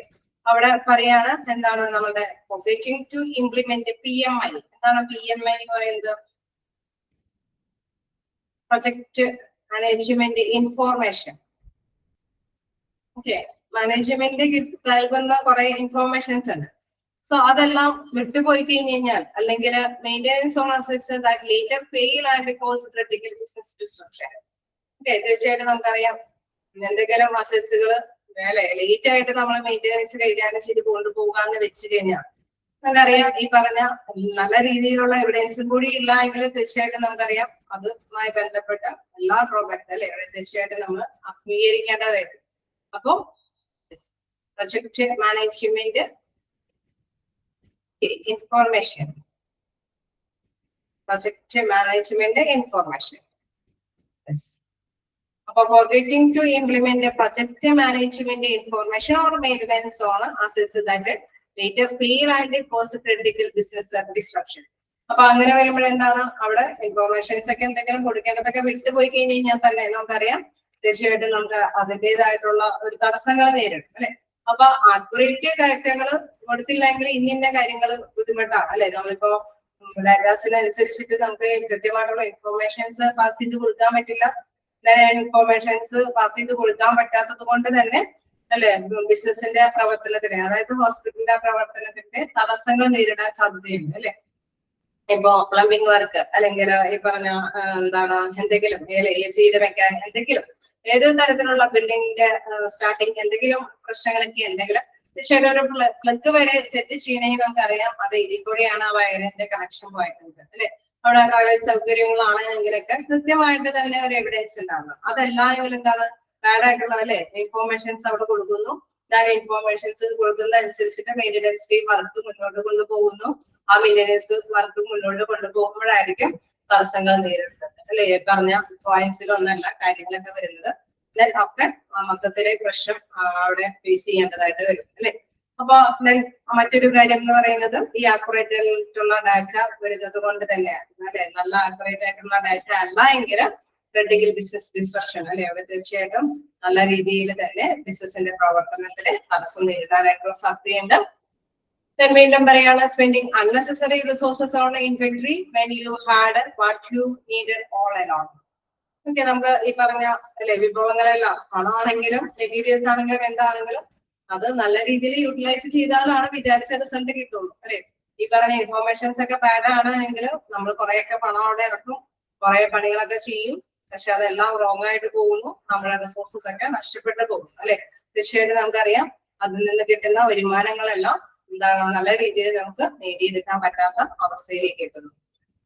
അവിടെ പറയാണ് എന്താണ് നമ്മുടെ forgetting to implement PMI. എന്താണ് PMI എന്ന് പറയുന്നത്? Project management information. Okay, management നൽകുന്ന കുറെ ഇൻഫോർമേഷൻസ് ഉണ്ട്. സോ അതെല്ലാം വിട്ടുപോയി കഴിഞ്ഞാൽ അല്ലെങ്കിൽ maintenance on assets that later fail and cause critical business disruption. Okay, തീർച്ചയായിട്ടും നമുക്കറിയാം എന്തെങ്കിലും അസറ്റ്സുകൾ ലേറ്റ് ആയിട്ട് നമ്മൾ മെയിൻ്റെനൻസ് കൈകാര്യം ചെയ്ത് കൊണ്ടുപോകാന്ന് വെച്ച് കഴിഞ്ഞാൽ നമുക്കറിയാം ഈ പറഞ്ഞ നല്ല രീതിയിലുള്ള എവിഡൻസും കൂടി ഇല്ല എങ്കിൽ തീർച്ചയായിട്ടും നമുക്കറിയാം അതുമായി ബന്ധപ്പെട്ട എല്ലാ പ്രോഡക്റ്റ് അല്ലെ തീർച്ചയായിട്ടും നമ്മൾ അംഗീകരിക്കേണ്ടതായിട്ട്. അപ്പോ project management information, project management information. അപ്പൊ forgetting to implement a project management information or maintenance on assets that later fail and cause critical business disruption. അപ്പൊ അങ്ങനെ വരുമ്പോൾ എന്താണ് അവിടെ ഇൻഫോർമേഷൻസ് ഒക്കെ എന്തെങ്കിലും കൊടുക്കേണ്ടതൊക്കെ വിട്ടുപോയി കഴിഞ്ഞാൽ തന്നെ നമുക്കറിയാം തീർച്ചയായിട്ടും നമുക്ക് അതിൻ്റെതായിട്ടുള്ള ഒരു തടസ്സങ്ങൾ നേരിടും അല്ലെ. അപ്പൊ അക്യുറേറ്റ് ഡാറ്റകൾ കൊടുത്തില്ലെങ്കിൽ ഇന്ന കാര്യങ്ങൾ ബുദ്ധിമുട്ടാണ് അല്ലെ. നമ്മളിപ്പോ ഡാറ്റാസിനനുസരിച്ചിട്ട് നമുക്ക് കൃത്യമായിട്ടുള്ള ഇൻഫോർമേഷൻസ് പാസ് ചെയ്ത് കൊടുക്കാൻ പറ്റില്ല. ഇൻഫോർമേഷൻസ് പാസ് ചെയ്ത് കൊടുക്കാൻ പറ്റാത്തത് കൊണ്ട് തന്നെ അല്ലെ ബിസിനസിന്റെ പ്രവർത്തനത്തിന് അതായത് ഹോസ്പിറ്റലിന്റെ പ്രവർത്തനത്തിന്റെ തടസ്സങ്ങൾ നേരിടാൻ സാധ്യതയുണ്ട് അല്ലെ. ഇപ്പോ പ്ലംബിംഗ് വർക്ക് അല്ലെങ്കിൽ ഈ പറഞ്ഞ എന്താണ് എന്തെങ്കിലും AC വെക്കാൻ എന്തെങ്കിലും ഏത് തരത്തിലുള്ള ബിൽഡിങ്ങിന്റെ സ്റ്റാർട്ടിങ് എന്തെങ്കിലും പ്രശ്നങ്ങളൊക്കെ ഉണ്ടെങ്കിൽ തീർച്ചയായിട്ടും ഒരു പ്ലഗ് വരെ സെറ്റ് ചെയ്യണമെങ്കിൽ നമുക്കറിയാം അത് ഇതിൽ കൂടെയാണ് ആ വയറിന്റെ കണക്ഷൻ പോയിട്ടുണ്ട് അല്ലെ. അവിടെ ടോയ്ലറ്റ് സൗകര്യങ്ങളാണെങ്കിലൊക്കെ കൃത്യമായിട്ട് തന്നെ ഒരു എവിഡൻസ് ഉണ്ടാവണം. അതെല്ലാം എന്താണ് ബാഡ് ആയിട്ടുള്ള അല്ലെ ഇൻഫോർമേഷൻസ് അവിടെ കൊടുക്കുന്നു. ഞാൻ ഇൻഫോർമേഷൻസ് കൊടുക്കുന്ന അനുസരിച്ചിട്ട് മെയിൻ്റെനൻസ് ടീം വർക്ക് മുന്നോട്ട് കൊണ്ടുപോകുന്നു. ആ മെയിൻ്റെനൻസ് വർക്ക് മുന്നോട്ട് കൊണ്ടുപോകുമ്പോഴായിരിക്കും തടസ്സങ്ങൾ നേരിടുന്നത് അല്ലെ. പറഞ്ഞ പോയിന്റ്സിലൊന്നല്ല കാര്യങ്ങളൊക്കെ വരുന്നത്. ഒക്കെ മൊത്തത്തിലെ പ്രശ്നം അവിടെ ഫേസ് ചെയ്യേണ്ടതായിട്ട് വരും അല്ലെ. അപ്പൊ മറ്റൊരു കാര്യം എന്ന് പറയുന്നത് ഈ ആക്യുറേറ്റ് ആയിട്ടുള്ള ഡാറ്റ വരുന്നത് കൊണ്ട് തന്നെയാണ് അല്ലെ. നല്ല ആക്യുറേറ്റ് ആയിട്ടുള്ള ഡാറ്റ അല്ല എങ്കിൽ ക്രിട്ടിക്കൽ ബിസിനസ് ഡിസ്ട്രപ്ഷൻ അല്ലെ അവിടെ തീർച്ചയായിട്ടും നല്ല രീതിയിൽ തന്നെ ബിസിനസിന്റെ പ്രവർത്തനത്തിന് തടസ്സം നേരിടാനായിട്ടുള്ള സാധ്യതയുണ്ട്. വീണ്ടും പറയാണ് spending unnecessary resources on inventory when you had what you needed all along. Okay, നമുക്ക് ഈ പറഞ്ഞ അല്ലെ വിഭവങ്ങളെല്ലാം പണമാണെങ്കിലും മെറ്റീരിയൽസ് ആണെങ്കിലും എന്താണെങ്കിലും അത് നല്ല രീതിയിൽ യൂട്ടിലൈസ് ചെയ്താലാണ് വിചാരിച്ച റിസൾട്ട് കിട്ടുള്ളൂ അല്ലെ. ഈ പറഞ്ഞ ഇൻഫോർമേഷൻസ് ഒക്കെ ബാഡ് ആണെങ്കിൽ നമ്മൾ കുറെയൊക്കെ പണം അവിടെ ഇറക്കും, കുറെ പണികളൊക്കെ ചെയ്യും, പക്ഷെ അതെല്ലാം റോങ് ആയിട്ട് പോകുന്നു, നമ്മുടെ റിസോഴ്സസ് ഒക്കെ നഷ്ടപ്പെട്ടു പോകും അല്ലെ. തീർച്ചയായിട്ടും നമുക്കറിയാം അതിൽ നിന്ന് കിട്ടുന്ന വരുമാനങ്ങളെല്ലാം എന്താണ് നല്ല രീതിയിൽ നമുക്ക് നേടിയെടുക്കാൻ പറ്റാത്ത അവസ്ഥയിലേക്ക് എത്തുന്നു.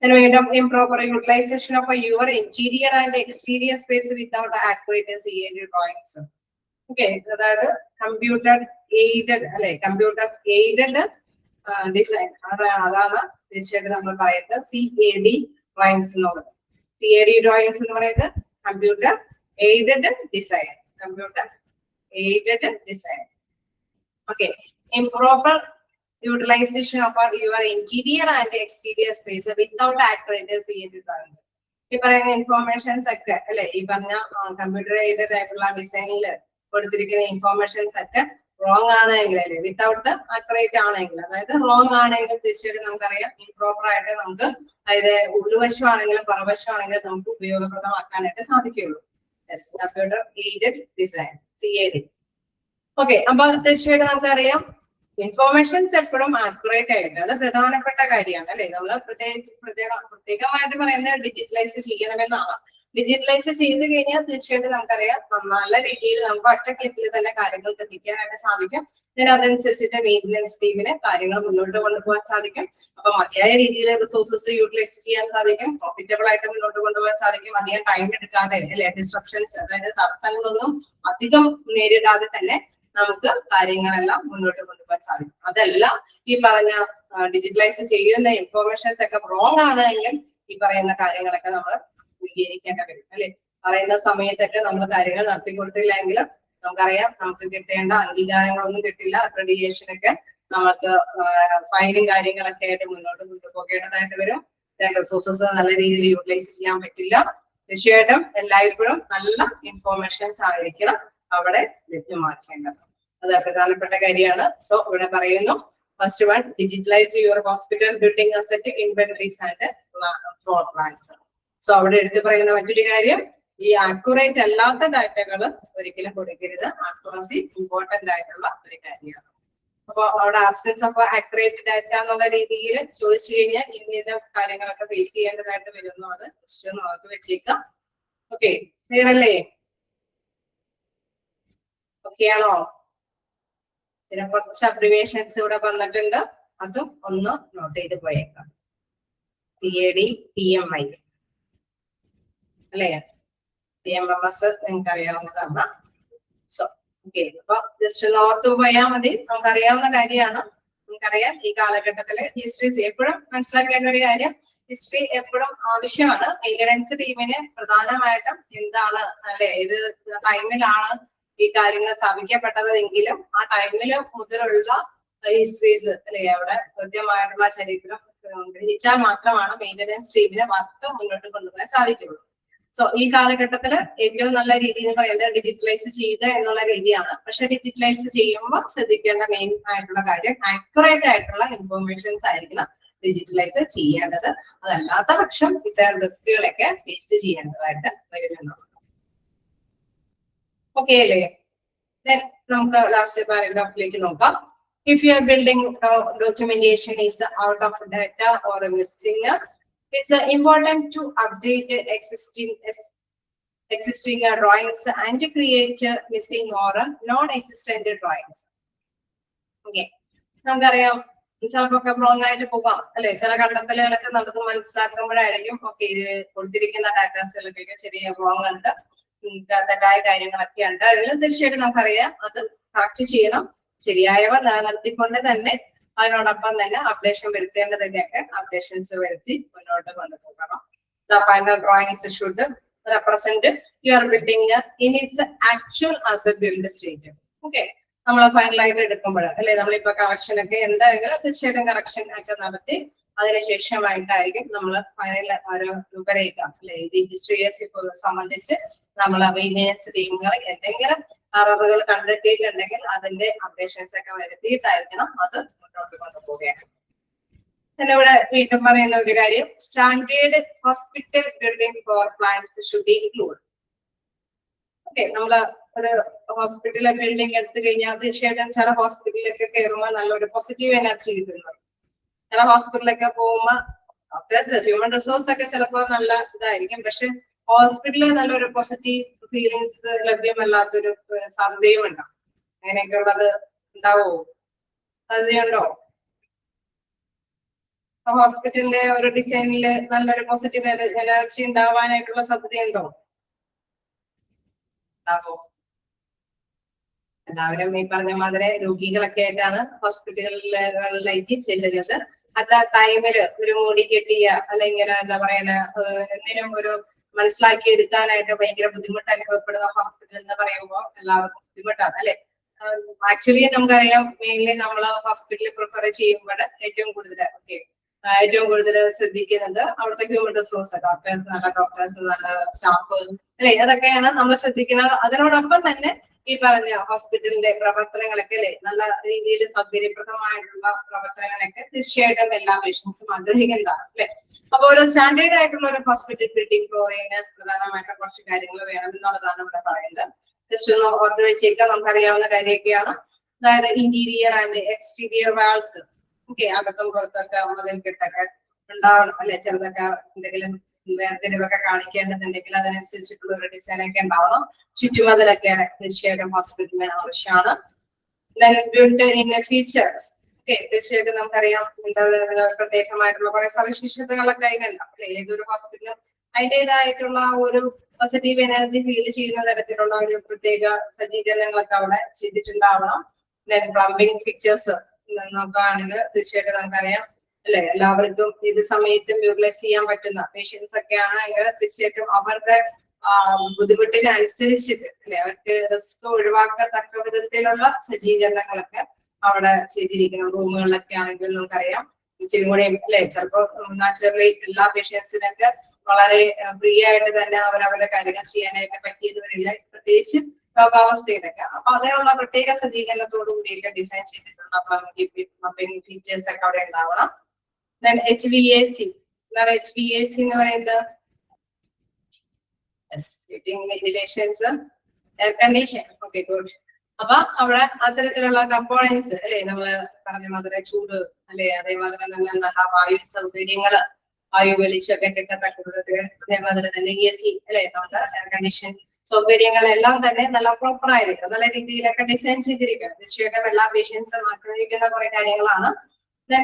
വീണ്ടും improper utilization of your interior and exterior space without accurate CAD drawings. Okay, അതായത് കമ്പ്യൂട്ടർ എയ്ഡഡ് അല്ലെ കമ്പ്യൂട്ടർ എയ്ഡഡ് ഡിസൈൻ അതാണ് തീർച്ചയായിട്ടും നമ്മൾ പറയുന്നത് CAD ഡ്രോയിങ്സ് എന്നുള്ളത്. CAD ഡ്രോയിങ്സ് എന്ന് പറയുന്നത് computer aided design, computer aided design. Okay, improper utilization of your interior and exterior space without accurate CAD drawings. ഈ പറയുന്ന ഇൻഫോർമേഷൻസ് ഒക്കെ അല്ലെ, ഈ പറഞ്ഞ കമ്പ്യൂട്ടർ എയ്ഡഡ് ആയിട്ടുള്ള ഡിസൈനിൽ കൊടുത്തിരിക്കുന്ന ഇൻഫോർമേഷൻസ് ഒക്കെ റോങ് ആണെങ്കിൽ അല്ലെ, വിത്തൗട്ട് അക്യുറേറ്റ് ആണെങ്കിൽ, അതായത് റോങ് ആണെങ്കിൽ തീർച്ചയായിട്ടും നമുക്കറിയാം ഇംപ്രോപ്പർ ആയിട്ട് നമുക്ക്, അതായത് ഉള്ളുവശമാണെങ്കിലും പുറവശമാണെങ്കിലും നമുക്ക് ഉപയോഗപ്രദമാക്കാനായിട്ട് സാധിക്കുകയുള്ളൂ. Computer aided design, CAD. Okay, അപ്പൊ തീർച്ചയായിട്ടും നമുക്കറിയാം ഇൻഫോർമേഷൻസ് എപ്പോഴും ആക്യുറേറ്റ് ആയിരിക്കും. അത് പ്രധാനപ്പെട്ട കാര്യമാണ് അല്ലെ. നമ്മൾ പ്രത്യേകമായിട്ട് പറയുന്നത് ഡിജിറ്റലൈസ് ചെയ്യണമെന്നാണ്. ഡിജിറ്റലൈസ് ചെയ്ത് കഴിഞ്ഞാൽ തീർച്ചയായിട്ടും നമുക്കറിയാം നല്ല രീതിയിൽ നമുക്ക് ഒറ്റ ക്ലിക്കിൽ തന്നെ കാര്യങ്ങൾ എത്തിക്കാനായിട്ട് സാധിക്കും. അതനുസരിച്ചിട്ട് മെയിൻ്റനൻസ് ടീമിന് കാര്യങ്ങൾ മുന്നോട്ട് കൊണ്ടുപോകാൻ സാധിക്കും. അപ്പൊ മതിയായ രീതിയിൽ റിസോഴ്സസ് യൂട്ടിലൈസ് ചെയ്യാൻ സാധിക്കും, പ്രോഫിറ്റബിൾ ആയിട്ട് മുന്നോട്ട് കൊണ്ടുപോകാൻ സാധിക്കും. അധികം ടൈം എടുക്കാതെ അല്ലെ, ഡിസ്ട്രപ്ഷൻസ് അതായത് തടസ്സങ്ങളൊന്നും അധികം നേരിടാതെ തന്നെ നമുക്ക് കാര്യങ്ങളെല്ലാം മുന്നോട്ട് കൊണ്ടുപോകാൻ സാധിക്കും. അതെല്ലാം ഈ പറഞ്ഞ ഡിജിറ്റലൈസ് ചെയ്യുന്ന ഇൻഫോർമേഷൻസ് ഒക്കെ റോങ് ആണെങ്കിൽ ഈ പറയുന്ന കാര്യങ്ങളൊക്കെ നമ്മൾ സ്വീകരിക്കേണ്ട വരും അല്ലെ. പറയുന്ന സമയത്തൊക്കെ നമ്മൾ കാര്യങ്ങൾ നടത്തി കൊടുത്തില്ലെങ്കിൽ നമുക്കറിയാം നമുക്ക് കിട്ടേണ്ട അംഗീകാരങ്ങളൊന്നും കിട്ടില്ല. അക്രഡിറ്റേഷൻ ഒക്കെ നമുക്ക് ഫൈനും കാര്യങ്ങളൊക്കെ ആയിട്ട് മുന്നോട്ട് കൊണ്ടുപോകേണ്ടതായിട്ട് വരും. റിസോഴ്സസ് നല്ല രീതിയിൽ യൂട്ടിലൈസ് ചെയ്യാൻ പറ്റില്ല. തീർച്ചയായിട്ടും എല്ലായ്പ്പോഴും നല്ല ഇൻഫോർമേഷൻസ് ആയിരിക്കണം അവിടെ ലഭ്യമാക്കേണ്ടത്. അത് പ്രധാനപ്പെട്ട കാര്യമാണ്. സോ ഇവിടെ പറയുന്നു, first one, digitalise your hospital building asset inventories and floor plans. So അവിടെ എടുത്തു പറയുന്ന മറ്റൊരു കാര്യം, ഈ ആക്യുറേറ്റ് അല്ലാത്ത ഡാറ്റകൾ ഒരിക്കലും കൊടുക്കരുത്. ആക്യുറസി ഇമ്പോർട്ടന്റ് ആയിട്ടുള്ള ഒരു കാര്യമാണ്. അപ്പൊ അവിടെ ആബ്സെൻസ് ഓഫ് ആക്യുറേറ്റ് ഡാറ്റ എന്നുള്ള രീതിയിൽ ചോദിച്ചു കഴിഞ്ഞാൽ ഇന്ന കാര്യങ്ങളൊക്കെ ഫേസ് ചെയ്യേണ്ടതായിട്ട് വരുന്നു. അത് ജസ്റ്റ് ഒന്ന് ഓർത്ത് വെച്ചേക്കാം. ഓക്കെ, ക്ലിയർ അല്ലേ? ഓക്കെ ആണോ? പിന്നെ കുറച്ച് അബ്രിവേഷൻസ് ഇവിടെ വന്നിട്ടുണ്ട്, അതും ഒന്ന് നോട്ട് ചെയ്ത് പോയേക്കാം. CAD PMI അല്ലേ, CMMS നിങ്ങൾക്ക് അറിയാവുന്നതാണ്. സോ ഓക്കെ, അപ്പൊ ജസ്റ്റ് ഒന്ന് ഓർത്ത് പോയാൽ മതി. നമുക്കറിയാവുന്ന കാര്യമാണ്. നമുക്കറിയാം ഈ കാലഘട്ടത്തില് ഹിസ്റ്ററി എപ്പോഴും മനസ്സിലാക്കേണ്ട ഒരു കാര്യം, ഹിസ്റ്ററി എപ്പോഴും ആവശ്യമാണ്. മെയിൻ്റനൻസ് ടീമിന് പ്രധാനമായിട്ടും എന്താണ് അല്ലെ, ഏത് ടൈമിലാണ് ഈ കാര്യങ്ങൾ സ്ഥാപിക്കപ്പെട്ടതെങ്കിലും ആ ടൈമിൽ മുതലുള്ള ഹിസ്റ്ററീസ് അല്ലെ, അവിടെ കൃത്യമായിട്ടുള്ള ചരിത്രം ഗ്രഹിച്ചാൽ മാത്രമാണ് മെയിൻ്റനൻസ് ടീമിനെ വർക്ക് മുന്നോട്ട് കൊണ്ടുപോകാൻ സാധിക്കുള്ളൂ. സോ ഈ കാലഘട്ടത്തില് ഏറ്റവും നല്ല രീതി എന്ന് പറയുന്നത് ഡിജിറ്റലൈസ് ചെയ്യുക എന്നുള്ള രീതിയാണ്. പക്ഷെ ഡിജിറ്റലൈസ് ചെയ്യുമ്പോൾ ശ്രദ്ധിക്കേണ്ട മെയിൻ ആയിട്ടുള്ള കാര്യം ആക്യുറേറ്റ് ആയിട്ടുള്ള ഇൻഫോർമേഷൻസ് ആയിരിക്കണം ഡിജിറ്റലൈസ് ചെയ്യേണ്ടത്. അതല്ലാത്ത പക്ഷം ഇത്തരം റിസ്കുകളൊക്കെ ഫേസ് ചെയ്യേണ്ടതായിട്ട് വരുമെന്നുള്ളത്. ഓക്കെ അല്ലേ? Then നമുക്ക് ലാസ്റ്റ് പാരഗ്രാഫിലേക്ക് നോക്കാം. If your building documentation is out of data or missing, it's important to update existing drawings and create missing or non-existent drawings. Okay, നമുക്കറിയാം ചിലപ്പോൾ റോങ് ആയിട്ട് പോകാം അല്ലെ. ചില കണ്ടെത്തലുകളൊക്കെ നമുക്ക് മനസ്സിലാക്കുമ്പോഴായിരിക്കും ഓക്കെ ഇത് കൊടുത്തിരിക്കുന്ന ഡാറ്റാസുകളൊക്കെ ചെറിയ റോങ് ഉണ്ട്, തെറ്റായ കാര്യങ്ങളൊക്കെ ഉണ്ട്. അതിൽ തീർച്ചയായിട്ടും നമുക്കറിയാം അത് കറക്റ്റ് ചെയ്യണം. ശരിയായവ നിലനിർത്തിക്കൊണ്ട് തന്നെ അതിനോടൊപ്പം തന്നെ അപ്ഡേഷൻ വരുത്തേണ്ടതിന്റെയൊക്കെ അപ്ഡേഷൻസ് വരുത്തി മുന്നോട്ട് കൊണ്ടുപോകണം. The final drawings should represent your building in its actual as a build state. Okay, നമ്മൾ ഫൈനലായിട്ട് എടുക്കുമ്പോൾ അല്ലെ, നമ്മളിപ്പോ കറക്ഷൻ ഒക്കെ എന്തായാലും തീർച്ചയായിട്ടും കറക്ഷൻ ഒക്കെ നടത്തി അതിനുശേഷമായിട്ടായിരിക്കും നമ്മൾ ഫൈനൽ ഒരു രൂപരേഖ അല്ലെ, ഇത് ഹിസ്റ്ററിയെ സംബന്ധിച്ച് നമ്മൾ മെയിൻ്റനൻസ് ടീമുകൾ എന്തെങ്കിലും എററുകൾ കണ്ടെത്തിയിട്ടുണ്ടെങ്കിൽ അതിന്റെ അപ്ഡേഷൻസ് ഒക്കെ വരുത്തിയിട്ടായിരിക്കണം അത് മുന്നോട്ട് കൊണ്ടുപോവുകയാണ്. ഇവിടെ വീണ്ടും പറയുന്ന ഒരു കാര്യം, standard hospital building floor plans should include. Okay, നമ്മള് ഒരു ഹോസ്പിറ്റലിലെ ബിൽഡിംഗ് എടുത്തു കഴിഞ്ഞാൽ തീർച്ചയായിട്ടും ചില ഹോസ്പിറ്റലിലൊക്കെ കയറുമ്പോൾ നല്ലൊരു പോസിറ്റീവ് എനർജി കിട്ടുന്നു. ചില ഹോസ്പിറ്റലിലൊക്കെ പോകുമ്പോൾ ഹ്യൂമൻ റിസോഴ്സ് ഒക്കെ ചിലപ്പോൾ നല്ല ഇതായിരിക്കും, പക്ഷെ ഹോസ്പിറ്റലിൽ നല്ലൊരു പോസിറ്റീവ് ഫീലിങ്സ് ലഭ്യമല്ലാത്തൊരു സാധ്യതയും ഉണ്ടാവും. അങ്ങനെയൊക്കെ ഉള്ളത് ഉണ്ടാവോ? സാധ്യതയുണ്ടോ? ഹോസ്പിറ്റലിന്റെ ഒരു ഡിസൈനില് നല്ലൊരു പോസിറ്റീവ് എനർജി ഉണ്ടാവാനായിട്ടുള്ള സാധ്യതയുണ്ടോ? ഉണ്ടാവോ? എല്ലാവരും ഈ പറഞ്ഞ മാതിരി രോഗികളൊക്കെ ആയിട്ടാണ് ഹോസ്പിറ്റലുകളിലേക്ക് ചെല്ലുന്നത്. അത് ആ ടൈമില് ഒരു മൂടി കെട്ടിയ അല്ലെങ്കിൽ എന്താ പറയുന്ന എന്തിനും ഒരു മനസ്സിലാക്കി എടുക്കാനായിട്ട് ഭയങ്കര ബുദ്ധിമുട്ട് അനുഭവപ്പെടുന്ന ഹോസ്പിറ്റൽ എന്ന് പറയുമ്പോൾ എല്ലാവർക്കും ബുദ്ധിമുട്ടാണ് അല്ലെ. ആക്ച്വലി നമുക്കറിയാം മെയിൻലി നമ്മൾ ഹോസ്പിറ്റലിൽ പ്രിഫർ ചെയ്യുമ്പോൾ ഏറ്റവും കൂടുതൽ ഓക്കെ ഏറ്റവും കൂടുതൽ ശ്രദ്ധിക്കുന്നത് അവിടുത്തെ ഹ്യൂമൻ റിസോഴ്സ്, ഡോക്ടേഴ്സ്, നല്ല ഡോക്ടേഴ്സ്, നല്ല സ്റ്റാഫ് അല്ലെ, അതൊക്കെയാണ് നമ്മൾ ശ്രദ്ധിക്കുന്നത്. അതിനോടൊപ്പം തന്നെ ഈ പറഞ്ഞ ഹോസ്പിറ്റലിന്റെ പ്രവർത്തനങ്ങളൊക്കെ അല്ലെ, നല്ല രീതിയിൽ സൗകര്യപ്രദമായിട്ടുള്ള പ്രവർത്തനങ്ങളൊക്കെ തീർച്ചയായിട്ടും എല്ലാ പേഷ്യൻസും ആഗ്രഹിക്കുന്നതാണ് അല്ലെ. അപ്പൊ ഒരു സ്റ്റാൻഡേർഡ് ആയിട്ടുള്ള ഒരു ഹോസ്പിറ്റൽ ബിൽഡിംഗ് ഫ്ലോറിന് പ്രധാനമായിട്ട് കുറച്ച് കാര്യങ്ങൾ വേണം എന്നുള്ളതാണ് ഇവിടെ പറയുന്നത്. ജസ്റ്റ് ഒന്ന് ഓർത്ത് വെച്ചേക്കാം, നമുക്കറിയാവുന്ന കാര്യമൊക്കെയാണ്. അതായത് interior and exterior walls, okay, അകത്തും പുറത്തൊക്കെ മതിൽക്കെട്ടൊക്കെ ഉണ്ടാവണം അല്ലെ. ചെറുതൊക്കെ എന്തെങ്കിലും വേർതിരിവൊക്കെ കാണിക്കേണ്ടതുണ്ടെങ്കിൽ അതിനനുസരിച്ചിട്ടുള്ള ഒരു ഡിസൈൻ ഒക്കെ ഉണ്ടാവണം. ചുറ്റുമതിലൊക്കെ തീർച്ചയായിട്ടും ഹോസ്പിറ്റലിന് ആവശ്യമാണ്. ഫീച്ചേഴ്സ്, ഓക്കെ, തീർച്ചയായിട്ടും നമുക്കറിയാം പ്രത്യേകമായിട്ടുള്ള കുറെ സവിശേഷതകളൊക്കെ അതിനുണ്ടാവും അല്ലെ. ഏതൊരു ഹോസ്പിറ്റലും അതിൻ്റെതായിട്ടുള്ള ഒരു പോസിറ്റീവ് എനർജി ഫീൽ ചെയ്യുന്ന തരത്തിലുള്ള ഒരു പ്രത്യേക സജ്ജീകരണങ്ങളൊക്കെ അവിടെ ചെയ്തിട്ടുണ്ടാവണം. പ്ലംബിംഗ് ഫിക്ചേഴ്സ് നോക്കുകയാണെങ്കിൽ തീർച്ചയായിട്ടും നമുക്കറിയാം അല്ലെ, എല്ലാവർക്കും ഇത് സമയത്തും യൂട്ടിലൈസ് ചെയ്യാൻ പറ്റുന്ന പേഷ്യൻസ് ഒക്കെയാണ് എങ്കിൽ തീർച്ചയായിട്ടും അവരുടെ ബുദ്ധിമുട്ടിനനുസരിച്ചിട്ട് അല്ലെ, അവർക്ക് റിസ്ക് ഒഴിവാക്കത്തക്ക വിധത്തിലുള്ള സജ്ജീകരണങ്ങളൊക്കെ അവിടെ ചെയ്തിരിക്കണം. റൂമുകളിലൊക്കെ ആണെങ്കിൽ നമുക്കറിയാം ഇച്ചിരി കൂടി അല്ലെ, ചിലപ്പോൾ നാച്ചുറലി എല്ലാ പേഷ്യൻസിനൊക്കെ വളരെ ഫ്രീ ആയിട്ട് തന്നെ അവരവരുടെ കാര്യങ്ങൾ ചെയ്യാനായിട്ട് പറ്റിയത് വരില്ല, പ്രത്യേകിച്ച് രോഗാവസ്ഥയിലൊക്കെ. അപ്പൊ അതിനുള്ള പ്രത്യേക സജ്ജീകരണത്തോടു കൂടിയൊക്കെ ഡിസൈൻ ചെയ്തിട്ടുള്ള പ്ലംബിംഗ് ഫീച്ചേഴ്സ് ഒക്കെ അവിടെ ഉണ്ടാവണം. HVAC, എന്താണ് HVAC എന്ന് പറയുന്നത്? Ventilations, air condition, okay, good. അപ്പൊ അവിടെ അത്തരത്തിലുള്ള കമ്പോണൻസ് അല്ലെ, നമ്മള് പറഞ്ഞ മാതിരി ചൂട് അല്ലെ, അതേമാതിരി തന്നെ നല്ല വായു സൗകര്യങ്ങള്, വായു വെളിച്ചൊക്കെ കിട്ടത്തക്ക വിധത്തിൽ, അതേമാതിരി തന്നെ AC അല്ലെ, നമ്മുടെ എയർ കണ്ടീഷൻ സൗകര്യങ്ങളെല്ലാം തന്നെ നല്ല പ്രോപ്പർ ആയിരിക്കും, നല്ല രീതിയിലൊക്കെ ഡിസൈൻ ചെയ്തിരിക്കണം. തീർച്ചയായിട്ടും എല്ലാ പേഷ്യൻസും ആഗ്രഹിക്കുന്ന കുറെ കാര്യങ്ങളാണ്.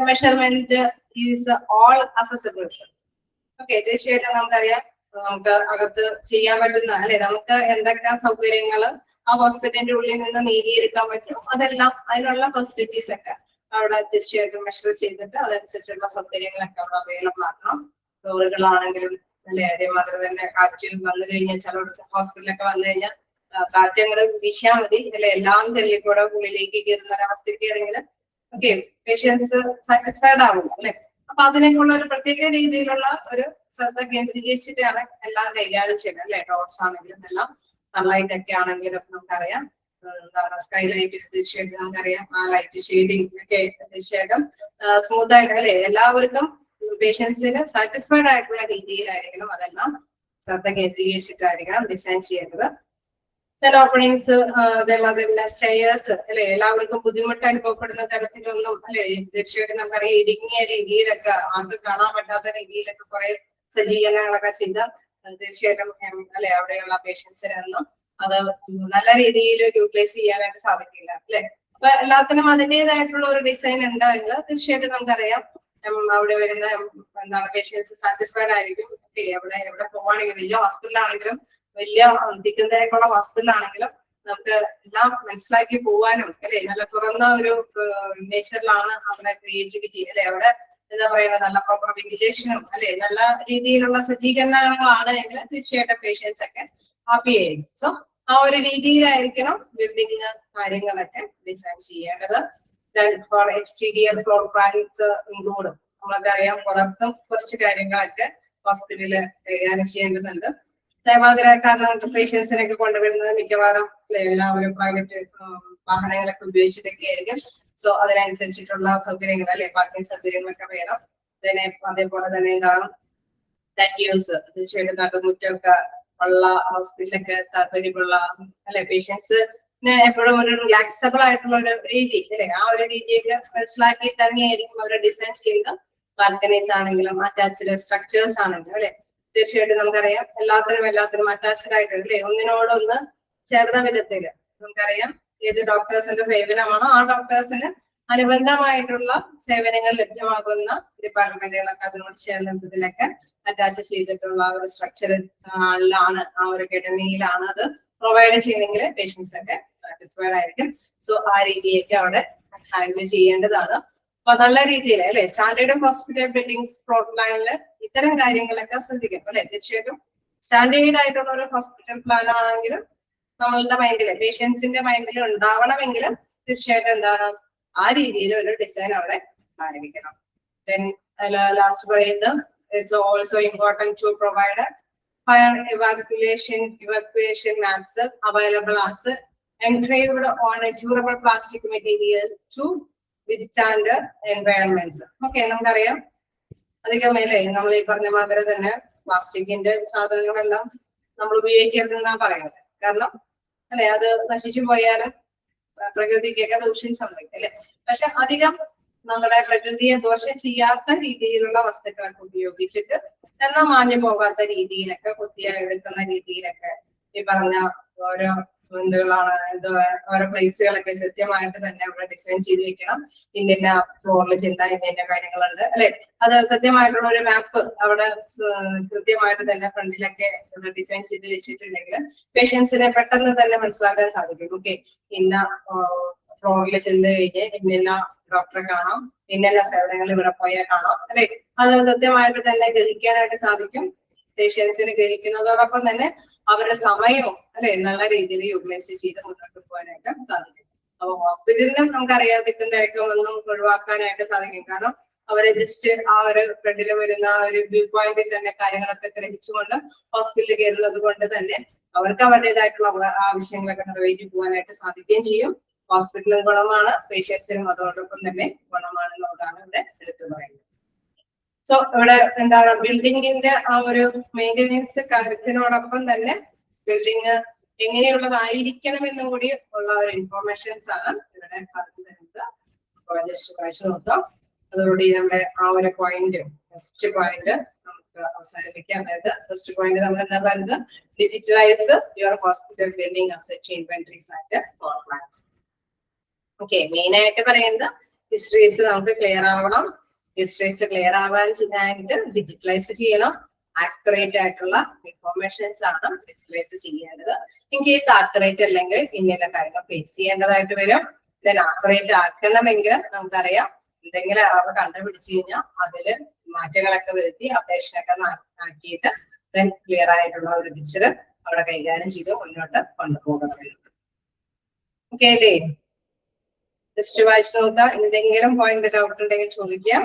മെഷർമെന്റ് ഈസ് ഓൾ അസസിബിൾസ്, ഓക്കെ, തീർച്ചയായിട്ടും നമുക്കറിയാം നമുക്ക് അകത്ത് ചെയ്യാൻ പറ്റുന്ന അല്ലെ, നമുക്ക് എന്തൊക്കെ സൗകര്യങ്ങള് ആ ഹോസ്പിറ്റലിന്റെ ഉള്ളിൽ നിന്ന് നേടിയെടുക്കാൻ പറ്റും, അതെല്ലാം അതിനുള്ള ഫെസിലിറ്റീസ് ഒക്കെ അവിടെ തീർച്ചയായിട്ടും മെഷർ ചെയ്തിട്ട് അതനുസരിച്ചുള്ള സൗകര്യങ്ങളൊക്കെ അവിടെ അവൈലബിൾ ആക്കണം. ഡോറുകളാണെങ്കിലും അല്ലെ, അതേമാതിരി തന്നെ കാറ്റ് വന്നു കഴിഞ്ഞാൽ ചില ഹോസ്പിറ്റലൊക്കെ വന്നു കഴിഞ്ഞാൽ കാറ്റങ്ങൾ വീശാൻ മതി അല്ലെ, എല്ലാം ചെല്ലിക്കൂടെ ഉള്ളിലേക്ക് കയറുന്ന ഒരവസ്ഥയ്ക്ക് ആണെങ്കിൽ ഓക്കെ പേഷ്യൻസ് സാറ്റിസ്ഫൈഡ് ആവും അല്ലെ. അപ്പൊ അതിനേക്കുള്ള ഒരു പ്രത്യേക രീതിയിലുള്ള ഒരു ശ്രദ്ധ കേന്ദ്രീകരിച്ചിട്ടാണ് എല്ലാം കൈകാര്യം ചെയ്യുന്നത് അല്ലെ. ഡോട്ട്സ് ആണെങ്കിലും എല്ലാം, സൺലൈറ്റ് ഒക്കെ ആണെങ്കിലും നമുക്കറിയാം എന്താണ് സ്കൈലൈറ്റ്, തീർച്ചയായിട്ടും നമുക്കറിയാം ആ ലൈറ്റ് ഷെയ്ഡിങ് ഒക്കെ തീർച്ചയായിട്ടും സ്മൂത്ത് ആയിട്ട് അല്ലെ, എല്ലാവർക്കും പേഷ്യൻസിന് സാറ്റിസ്ഫൈഡ് ആയിട്ടുള്ള രീതിയിലായിരിക്കണം അതെല്ലാം ശ്രദ്ധ കേന്ദ്രീകരിച്ചിട്ടായിരിക്കണം ഡിസൈൻ ചെയ്യേണ്ടത്. ഓപ്പണിങ്സ്, അതേമാതിരി സ്റ്റെയേഴ്സ് അല്ലെ, എല്ലാവർക്കും ബുദ്ധിമുട്ട് അനുഭവപ്പെടുന്ന തരത്തിലൊന്നും അല്ലെ, തീർച്ചയായിട്ടും നമുക്കറിയാം ഇടുങ്ങിയ രീതിയിലൊക്കെ ആർക്ക് കാണാൻ പറ്റാത്ത രീതിയിലൊക്കെ കുറെ സജ്ജീകരണങ്ങളൊക്കെ ചെയ്ത് തീർച്ചയായിട്ടും അല്ലെ അവിടെയുള്ള പേഷ്യൻസിനൊന്നും അത് നല്ല രീതിയിൽ യൂട്ടിലൈസ് ചെയ്യാനായിട്ട് സാധിക്കില്ല അല്ലെ. അപ്പൊ എല്ലാത്തിനും അതിൻ്റെതായിട്ടുള്ള ഒരു ഡിസൈൻ ഉണ്ടെങ്കിൽ തീർച്ചയായിട്ടും നമുക്കറിയാം അവിടെ വരുന്ന എന്താണ് പേഷ്യൻസ് സാറ്റിസ്ഫൈഡ് ആയിരിക്കും. എവിടെ പോവാണെങ്കിലും വലിയ ഹോസ്പിറ്റലാണെങ്കിലും വലിയ തിക്കുന്നതിനേക്കുള്ള ഹോസ്പിറ്റലാണെങ്കിലും നമുക്ക് എല്ലാം മനസ്സിലാക്കി പോവാനും അല്ലെ, നല്ല തുറന്ന ഒരു നേച്ചറിലാണ് അവിടെ ക്രിയേറ്റിവിറ്റി അല്ലെ, അവിടെ എന്താ പറയുക നല്ല പ്രോപ്പർ വെന്റിലേഷനും അല്ലെ, നല്ല രീതിയിലുള്ള സജ്ജീകരണങ്ങളാണ് എങ്കിൽ തീർച്ചയായിട്ടും പേഷ്യൻസ് ഒക്കെ ഹാപ്പി ആയിരിക്കും. സോ ആ ഒരു രീതിയിലായിരിക്കണം ബിൽഡിംഗ് കാര്യങ്ങളൊക്കെ ഡിസൈൻ ചെയ്യേണ്ടത്. For exterior floor plans include, നമുക്കറിയാം പുറത്തും കുറച്ച് കാര്യങ്ങളൊക്കെ ഹോസ്പിറ്റലില് കൈകാര്യം ചെയ്യേണ്ടതുണ്ട്. അതേമാതിരി കാരണം പേഷ്യൻസിനൊക്കെ കൊണ്ടുവരുന്നത് മിക്കവാറും എല്ലാവരും പ്രൈവറ്റ് വാഹനങ്ങളൊക്കെ ഉപയോഗിച്ചിട്ടൊക്കെ ആയിരിക്കും. സോ അതിനനുസരിച്ചിട്ടുള്ള സൗകര്യങ്ങൾ അല്ലെ, പാർക്കിംഗ് സൗകര്യങ്ങളൊക്കെ വേണം. അതേപോലെ തന്നെ എന്താണ് യൂസ്, തീർച്ചയായിട്ടും നടുമുറ്റമൊക്കെ ഉള്ള ഹോസ്പിറ്റലൊക്കെ താല്പര്യമുള്ള അല്ലെ, പേഷ്യൻസ് എപ്പോഴും ഒരു റിലാക്സബിൾ ആയിട്ടുള്ള ഒരു രീതി അല്ലെ, ആ ഒരു രീതിയൊക്കെ മനസ്സിലാക്കി തന്നെയായിരിക്കും അവർ ഡിസൈൻ ചെയ്യുന്നത്. ബാൽക്കണീസ് ആണെങ്കിലും അറ്റാച്ച്ഡ് സ്ട്രക്ചേഴ്സ് ആണെങ്കിലും അല്ലെ, തീർച്ചയായിട്ടും നമുക്കറിയാം എല്ലാത്തിനും അറ്റാച്ച്ഡ് ആയിട്ട് അല്ലെ, ഒന്നിനോടൊന്ന് ചേർന്ന വിധത്തില് നമുക്കറിയാം ഏത് ഡോക്ടേഴ്സിന്റെ സേവനമാണോ ആ ഡോക്ടേഴ്സിന് അനുബന്ധമായിട്ടുള്ള സേവനങ്ങൾ ലഭ്യമാകുന്ന ഡിപ്പാർട്ട്മെന്റുകളൊക്കെ അതിനോട് ചേർന്ന വിധത്തിലൊക്കെ അറ്റാച്ച് ചെയ്തിട്ടുള്ള ഒരു സ്ട്രക്ചറിലാണ് ആ ഒരു ഘടനയിലാണ് അത് പ്രൊവൈഡ് ചെയ്യണമെങ്കിൽ പേഷ്യൻസ് ഒക്കെ സാറ്റിസ്ഫൈഡ് ആയിരിക്കും. സോ ആ രീതിയൊക്കെ അവിടെ ഹാൻഡിൽ ചെയ്യേണ്ടതാണ്. അപ്പൊ നല്ല രീതിയിൽ അല്ലെ സ്റ്റാൻഡേർഡ് ഹോസ്പിറ്റൽ ബിൽഡിംഗ്സ് ഫ്ലോർ പ്ലാനില് ഇത്തരം കാര്യങ്ങളൊക്കെ ശ്രദ്ധിക്കും അല്ലെ. തീർച്ചയായിട്ടും സ്റ്റാൻഡേർഡ് ആയിട്ടുള്ള ഒരു ഹോസ്പിറ്റൽ പ്ലാൻ ആണെങ്കിലും നമ്മളുടെ മൈൻഡില് പേഷ്യൻസിന്റെ മൈൻഡിൽ ഉണ്ടാവണമെങ്കിലും തീർച്ചയായിട്ടും എന്താണ് ആ രീതിയിൽ ഒരു ഡിസൈൻ അവിടെ ആരംഭിക്കണം. ദെൻ ലാസ്റ്റ് പറയുന്നത് it's also important to provide fire evacuation maps available as engraved on a durable plastic material to withstand environments. Okay, നമുക്കറിയാം അധികം മേലെ നമ്മൾ ഈ പറഞ്ഞ മാതിരി തന്നെ പ്ലാസ്റ്റിക്കിന്റെ സാധനങ്ങളെല്ലാം നമ്മൾ ഉപയോഗിക്കരുതെന്നാണ് പറയുന്നത്. കാരണം അല്ലെ, അത് നശിച്ചു പോയാലും പ്രകൃതിക്കൊക്കെ ദോഷം സംഭവിക്കും അല്ലെ. പക്ഷെ അധികം നമ്മുടെ പ്രകൃതിയെ ദോഷം ചെയ്യാത്ത രീതിയിലുള്ള വസ്തുക്കളൊക്കെ ഉപയോഗിച്ചിട്ട് എന്നാൽ മാഞ്ഞു പോകാത്ത രീതിയിലൊക്കെ കുത്തിയായി എടുക്കുന്ന രീതിയിലൊക്കെ ഈ പറഞ്ഞ ഓരോ ഓരോ പ്ലേസുകളൊക്കെ കൃത്യമായിട്ട് തന്നെ അവിടെ ഡിസൈൻ ചെയ്ത് വെക്കണം. ഇന്ന ഫ്ലോറിൽ ചെന്താ ഇന്ന കാര്യങ്ങളുണ്ട് അല്ലെ. അത് കൃത്യമായിട്ടുള്ള ഒരു മാപ്പ് അവിടെ കൃത്യമായിട്ട് തന്നെ ഫ്രണ്ടിലൊക്കെ ഡിസൈൻ ചെയ്ത് വെച്ചിട്ടുണ്ടെങ്കിൽ പേഷ്യൻസിനെ പെട്ടെന്ന് തന്നെ മനസ്സിലാക്കാൻ സാധിക്കും. ഓക്കെ, ഇന്ന ഫ്ലോറിൽ ചെന്ന് കഴിഞ്ഞ് ഇന്ന ഡോക്ടറെ കാണാം, ഇന്ന സേവനങ്ങൾ ഇവിടെ പോയാൽ കാണാം അല്ലെ. അത് കൃത്യമായിട്ട് തന്നെ ഗ്രഹിക്കാനായിട്ട് സാധിക്കും. പേഷ്യൻസിന് ഗ്രഹിക്കുന്നതോടൊപ്പം തന്നെ അവരുടെ സമയവും അല്ലെ നല്ല രീതിയിൽ യൂട്ടിലൈസ് ചെയ്ത് മുന്നോട്ട് പോകാനായിട്ട് സാധിക്കും. അപ്പൊ ഹോസ്പിറ്റലിലും നമുക്കറിയാതിരിക്കുന്ന തിരക്കൊന്നും ഒഴിവാക്കാനായിട്ട് സാധിക്കും. കാരണം അവരെ ജസ്റ്റ് ആ ഒരു ഫ്രണ്ടിൽ വരുന്ന ഒരു വ്യൂ പോയിന്റിൽ തന്നെ കാര്യങ്ങളൊക്കെ ഗ്രഹിച്ചുകൊണ്ട് ഹോസ്പിറ്റലിൽ കയറുന്നത് കൊണ്ട് തന്നെ അവർക്ക് അവരുടേതായിട്ടുള്ള ആവശ്യങ്ങളൊക്കെ നിറവേറ്റി പോകാനായിട്ട് സാധിക്കുകയും ചെയ്യും. ഹോസ്പിറ്റലും ഗുണമാണ്, പേഷ്യൻസിനും അതോടൊപ്പം തന്നെ ഗുണമാണെന്നുള്ളതാണ് ഇവിടെ എടുത്തു പറയുന്നത്. സോ ഇവിടെ എന്താണ് ബിൽഡിങ്ങിന്റെ ആ ഒരു മെയിൻ്റെനൻസ് കാര്യത്തിനോടൊപ്പം തന്നെ ബിൽഡിങ് എങ്ങനെയുള്ളതായിരിക്കണം എന്നും കൂടി ഉള്ള ഒരു ഇൻഫോർമേഷൻസ് ആണ് ഇവിടെ പറഞ്ഞു തരുന്നത്. ജസ്റ്റ് വായിച്ചു നോക്കാം. അതോടുകൂടി നമ്മുടെ ആ ഒരു പോയിന്റ് ഫസ്റ്റ് പോയിന്റ് നമുക്ക് അവസാനിപ്പിക്കാം. അതായത് ഫസ്റ്റ് പോയിന്റ് നമ്മൾ എന്താ പറയുന്നത്, digitalise your hospital building asset inventories and floor plans. Okay, main ആയിട്ട് പറയുന്നത് ഹിസ്റ്ററീസ് നമുക്ക് ക്ലിയർ ആവണം. ഹിസ്റ്ററീസ് ക്ലിയർ ആവാനായിട്ട് ഡിജിറ്റലൈസ് ചെയ്യണം. ആക്യുറേറ്റ് ആയിട്ടുള്ള ഇൻഫോർമേഷൻസ് ആണ് ഡിജിറ്റലൈസ് ചെയ്യേണ്ടത്. ഇൻ കേസ് ആക്യുറേറ്റ് അല്ലെങ്കിൽ ഇങ്ങനെയുള്ള കാര്യങ്ങൾ ഫേസ് ചെയ്യേണ്ടതായിട്ട് വരും. ദെൻ ആക്യുറേറ്റ് ആക്കണമെങ്കിൽ നമുക്കറിയാം എന്തെങ്കിലും അളവ് കണ്ടുപിടിച്ചു കഴിഞ്ഞാൽ അതില് മാറ്റങ്ങളൊക്കെ വരുത്തി അപ്ഡേഷനൊക്കെ ആക്കിയിട്ട് ദെൻ ക്ലിയർ ആയിട്ടുള്ള ഒരു പിക്ചർ അവിടെ കൈകാര്യം ചെയ്ത് മുന്നോട്ട് കൊണ്ടുപോകണം. ഓക്കെ അല്ലേ? ജസ്റ്റ് വായിച്ചു നോക്കാം. എന്തെങ്കിലും പോയിന്റ് ഡൗട്ട് ഉണ്ടെങ്കിൽ ചോദിക്കാം.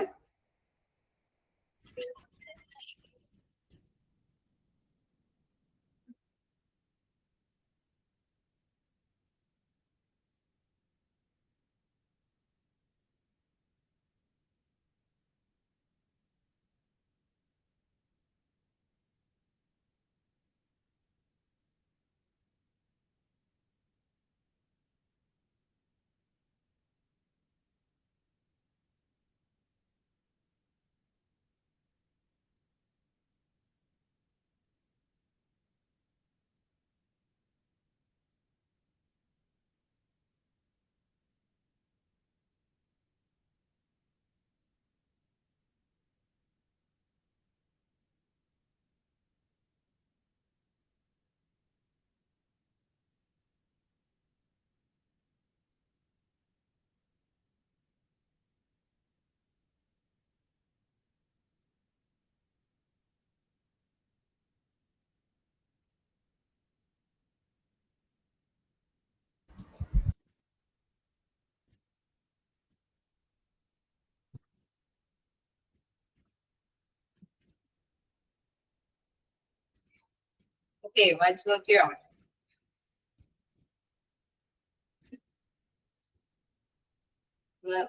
ഓക്കെ, വായിച്ചു നോക്കിയോ?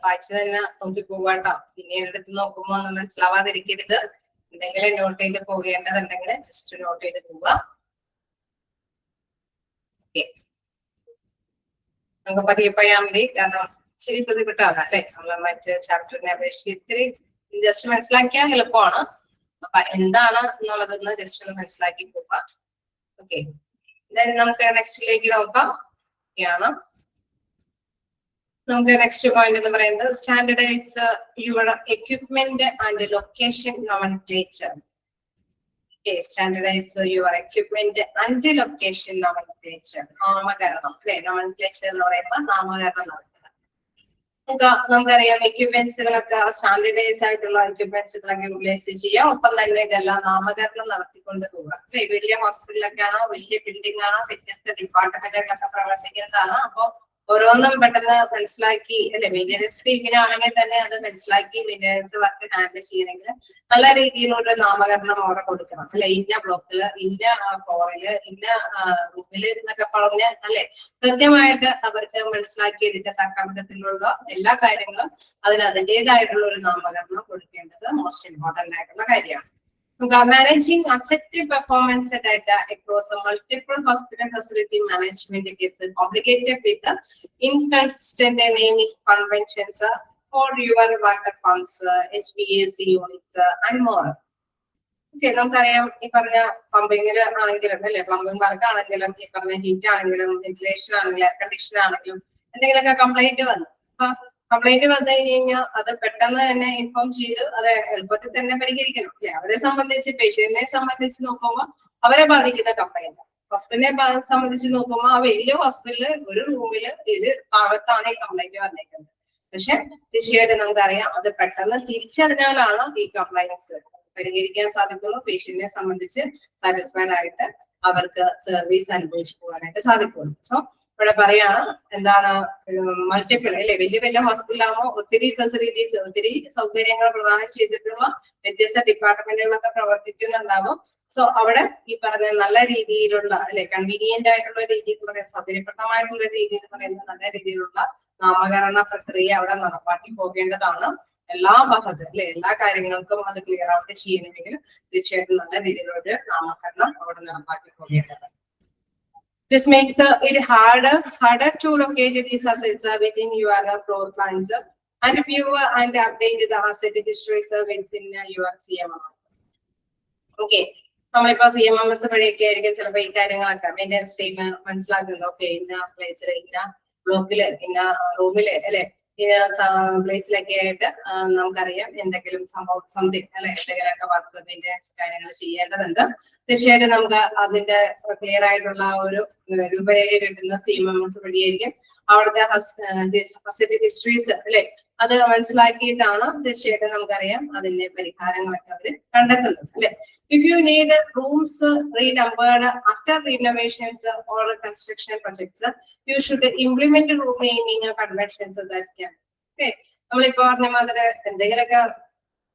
വായിച്ചു തന്നെ നോക്കി പോവാട്ടോ. പിന്നീട് എടുത്ത് നോക്കുമ്പോ ഒന്നും മനസ്സിലാവാതിരിക്കരുത്. എന്തെങ്കിലും നോട്ട് ചെയ്ത് പോകേണ്ടതുണ്ടെങ്കിൽ ജസ്റ്റ് നോട്ട് ചെയ്ത് പോവാ. ഓക്കെ, നമുക്ക് പതിയെ പോയാൽ മതി. കാരണം ശരി ബുദ്ധിമുട്ടാണ് അല്ലെ. നമ്മൾ മറ്റ് ചാപ്റ്ററിനെ അപേക്ഷിച്ച് ഇത്തിരി ജസ്റ്റ് മനസ്സിലാക്കിയാൽ എളുപ്പമാണ്. അപ്പൊ എന്താണ് എന്നുള്ളതൊന്ന് ജസ്റ്റ് ഒന്ന് മനസ്സിലാക്കി പോവാം. ഓക്കെ, നമുക്ക് നെക്സ്റ്റിലേക്ക് നോക്കാം. നമുക്ക് നെക്സ്റ്റ് പോയിന്റ് എന്ന് പറയുന്നത് standardise your equipment and location nomenclature. Standardise your equipment and location nomenclature. നാമകരണം അല്ലെ. നോമൻക്ലേച്ചർ എന്ന് പറയുമ്പോൾ നാമകരണം നടത്തുക. നമുക്കറിയാം എക്യുപ്മെന്റ്സുകളൊക്കെ സ്റ്റാൻഡർഡൈസ് ആയിട്ടുള്ള എക്യുപ്മെന്റ്സുകളൊക്കെ യൂട്ടിലൈസ് ചെയ്യാം. ഒപ്പം തന്നെ ഇതെല്ലാം നാമകരണം നടത്തിക്കൊണ്ട് പോവുക. വലിയ ഹോസ്പിറ്റലൊക്കെ ആണോ, വലിയ ബിൽഡിംഗ് ആണോ, വ്യത്യസ്ത ഡിപ്പാർട്ട്മെന്റുകളൊക്കെ പ്രവർത്തിക്കുന്നതാണ്. അപ്പോൾ ഓരോന്നും പെട്ടെന്ന് മനസ്സിലാക്കി അല്ലെ, മെയിൻ്റെനൻസ് ടീമിനാണെങ്കിൽ തന്നെ അത് മനസ്സിലാക്കി മെയിൻ്റെനൻസ് വർക്ക് ഹാൻഡിൽ ചെയ്യണമെങ്കിൽ നല്ല രീതിയിലുള്ള നാമകരണം അവിടെ കൊടുക്കണം അല്ലെ. ഇന്ന ബ്ലോക്കില്, ഇന്ന ഫ്ലോറില്, ഇന്ന റൂമില് എന്നൊക്കെ പറഞ്ഞ് അല്ലെ കൃത്യമായിട്ട് അവർക്ക് മനസ്സിലാക്കി എടുക്കത്തക്ക വിധത്തിലുള്ള എല്ലാ കാര്യങ്ങളും അതിന് അതിൻ്റെതായിട്ടുള്ള ഒരു നാമകരണം കൊടുക്കേണ്ടത് മോസ്റ്റ് ഇമ്പോർട്ടന്റ് ആയിട്ടുള്ള കാര്യമാണ്. Managing effective performance data across a multiple hospital facility management gets complicated with the inconsistent naming conventions for your water pumps, HVAC units, and more. Okay, നമുക്കറിയാം ഈ പറഞ്ഞ പമ്പിങ്ങിൽ ആണെങ്കിലും അല്ലെ, പ്ലംബിംഗ് വർക്ക് ആണെങ്കിലും ഈ പറഞ്ഞ ഹീറ്റ് ആണെങ്കിലും വെന്റിലേഷൻ ആണെങ്കിലും എയർ കണ്ടീഷൻ ആണെങ്കിലും എന്തെങ്കിലുമൊക്കെ കംപ്ലൈന്റ് വന്നു. കംപ്ലൈന്റ് വന്നു കഴിഞ്ഞാൽ അത് പെട്ടെന്ന് തന്നെ ഇൻഫോം ചെയ്ത് അത് എളുപ്പത്തിൽ തന്നെ പരിഹരിക്കണം അല്ലെ. അവരെ സംബന്ധിച്ച് പേഷ്യന്റിനെ സംബന്ധിച്ച് നോക്കുമ്പോൾ അവരെ ബാധിക്കുന്ന കംപ്ലൈന്റ്, ഹോസ്പിറ്റലിനെ സംബന്ധിച്ച് നോക്കുമ്പോൾ ആ വലിയ ഹോസ്പിറ്റലില് ഒരു റൂമില് ഏത് ഭാഗത്താണ് ഈ കംപ്ലൈന്റ് വന്നേക്കുന്നത്. പക്ഷെ തീർച്ചയായിട്ടും നമുക്കറിയാം അത് പെട്ടെന്ന് തിരിച്ചറിഞ്ഞാലാണ് ഈ കംപ്ലൈൻസ് പരിഹരിക്കാൻ സാധിക്കുള്ളൂ. പേഷ്യന്റിനെ സംബന്ധിച്ച് സാറ്റിസ്ഫൈഡ് ആയിട്ട് അവർക്ക് സർവീസ് അനുഭവിച്ചു പോകാനായിട്ട് സാധിക്കുള്ളൂ. സോ ഇവിടെ പറയാണ് എന്താണ്, മൾട്ടിപ്പിൾ അല്ലെ, വലിയ വലിയ ഹോസ്പിറ്റലാകുമ്പോൾ ഒത്തിരി ഫെസിലിറ്റീസ്, ഒത്തിരി സൗകര്യങ്ങൾ പ്രദാനം ചെയ്തിട്ടുള്ള വ്യത്യസ്ത ഡിപ്പാർട്ട്മെന്റുകളൊക്കെ പ്രവർത്തിക്കുന്നുണ്ടാവും. സോ അവിടെ ഈ പറഞ്ഞ നല്ല രീതിയിലുള്ള അല്ലെ കൺവീനിയന്റ് ആയിട്ടുള്ള രീതി എന്ന് പറയുന്നത്, സൗകര്യപ്രദമായിട്ടുള്ള രീതി എന്ന് പറയുന്നത് നല്ല രീതിയിലുള്ള നാമകരണ പ്രക്രിയ അവിടെ നടപ്പാക്കി പോകേണ്ടതാണ്. എല്ലാ ഭാഗത്തും അല്ലെ എല്ലാ കാര്യങ്ങൾക്കും അത് ക്ലിയർ ഔട്ട് ചെയ്യണമെങ്കിൽ തീർച്ചയായിട്ടും നല്ല രീതിയിലുള്ള നാമകരണം അവിടെ നടപ്പാക്കി പോകേണ്ടതാണ്. This makes it harder to locate these assets within your floor plans and view and update the asset histories within your CMMS. Okay, നമ്മളിപ്പോ CMMS വഴിയൊക്കെ ആയിരിക്കും ചിലപ്പോൾ ഈ കാര്യങ്ങളൊക്കെ മെയിൻ്റെനൻസ് ടീം മനസ്സിലാക്കുന്നത്. ഓക്കെ, ഇന്ന പ്ലേസില്, ഇന്ന ബ്ലോക്കില്, ഇന്ന റൂമില് അല്ലെ, ഇന്ന പ്ലേസിലൊക്കെ ആയിട്ട് നമുക്കറിയാം എന്തെങ്കിലും സംതിങ് അല്ലെ എന്തെങ്കിലുമൊക്കെ വർക്ക് മെയിൻ്റെനൻസ് കാര്യങ്ങൾ ചെയ്യേണ്ടതുണ്ട്. തീർച്ചയായിട്ടും നമുക്ക് അതിന്റെ ക്ലിയർ ആയിട്ടുള്ള ഒരു രൂപരേഖ കിട്ടുന്ന CMMS വഴിയായിരിക്കും. അവിടുത്തെ അസറ്റ് ഹിസ്റ്ററീസ് അല്ലെ അത് മനസ്സിലാക്കിയിട്ടാണ് തീർച്ചയായിട്ടും നമുക്കറിയാം അതിന്റെ പരിഹാരങ്ങളൊക്കെ അവര് കണ്ടെത്തുന്നത് അല്ലെ. If you need rooms renumbered after renovations or construction projects you should implement room naming conventions that can. Okay, നമ്മളിപ്പോ പറഞ്ഞ മാതിരി എന്തെങ്കിലുമൊക്കെ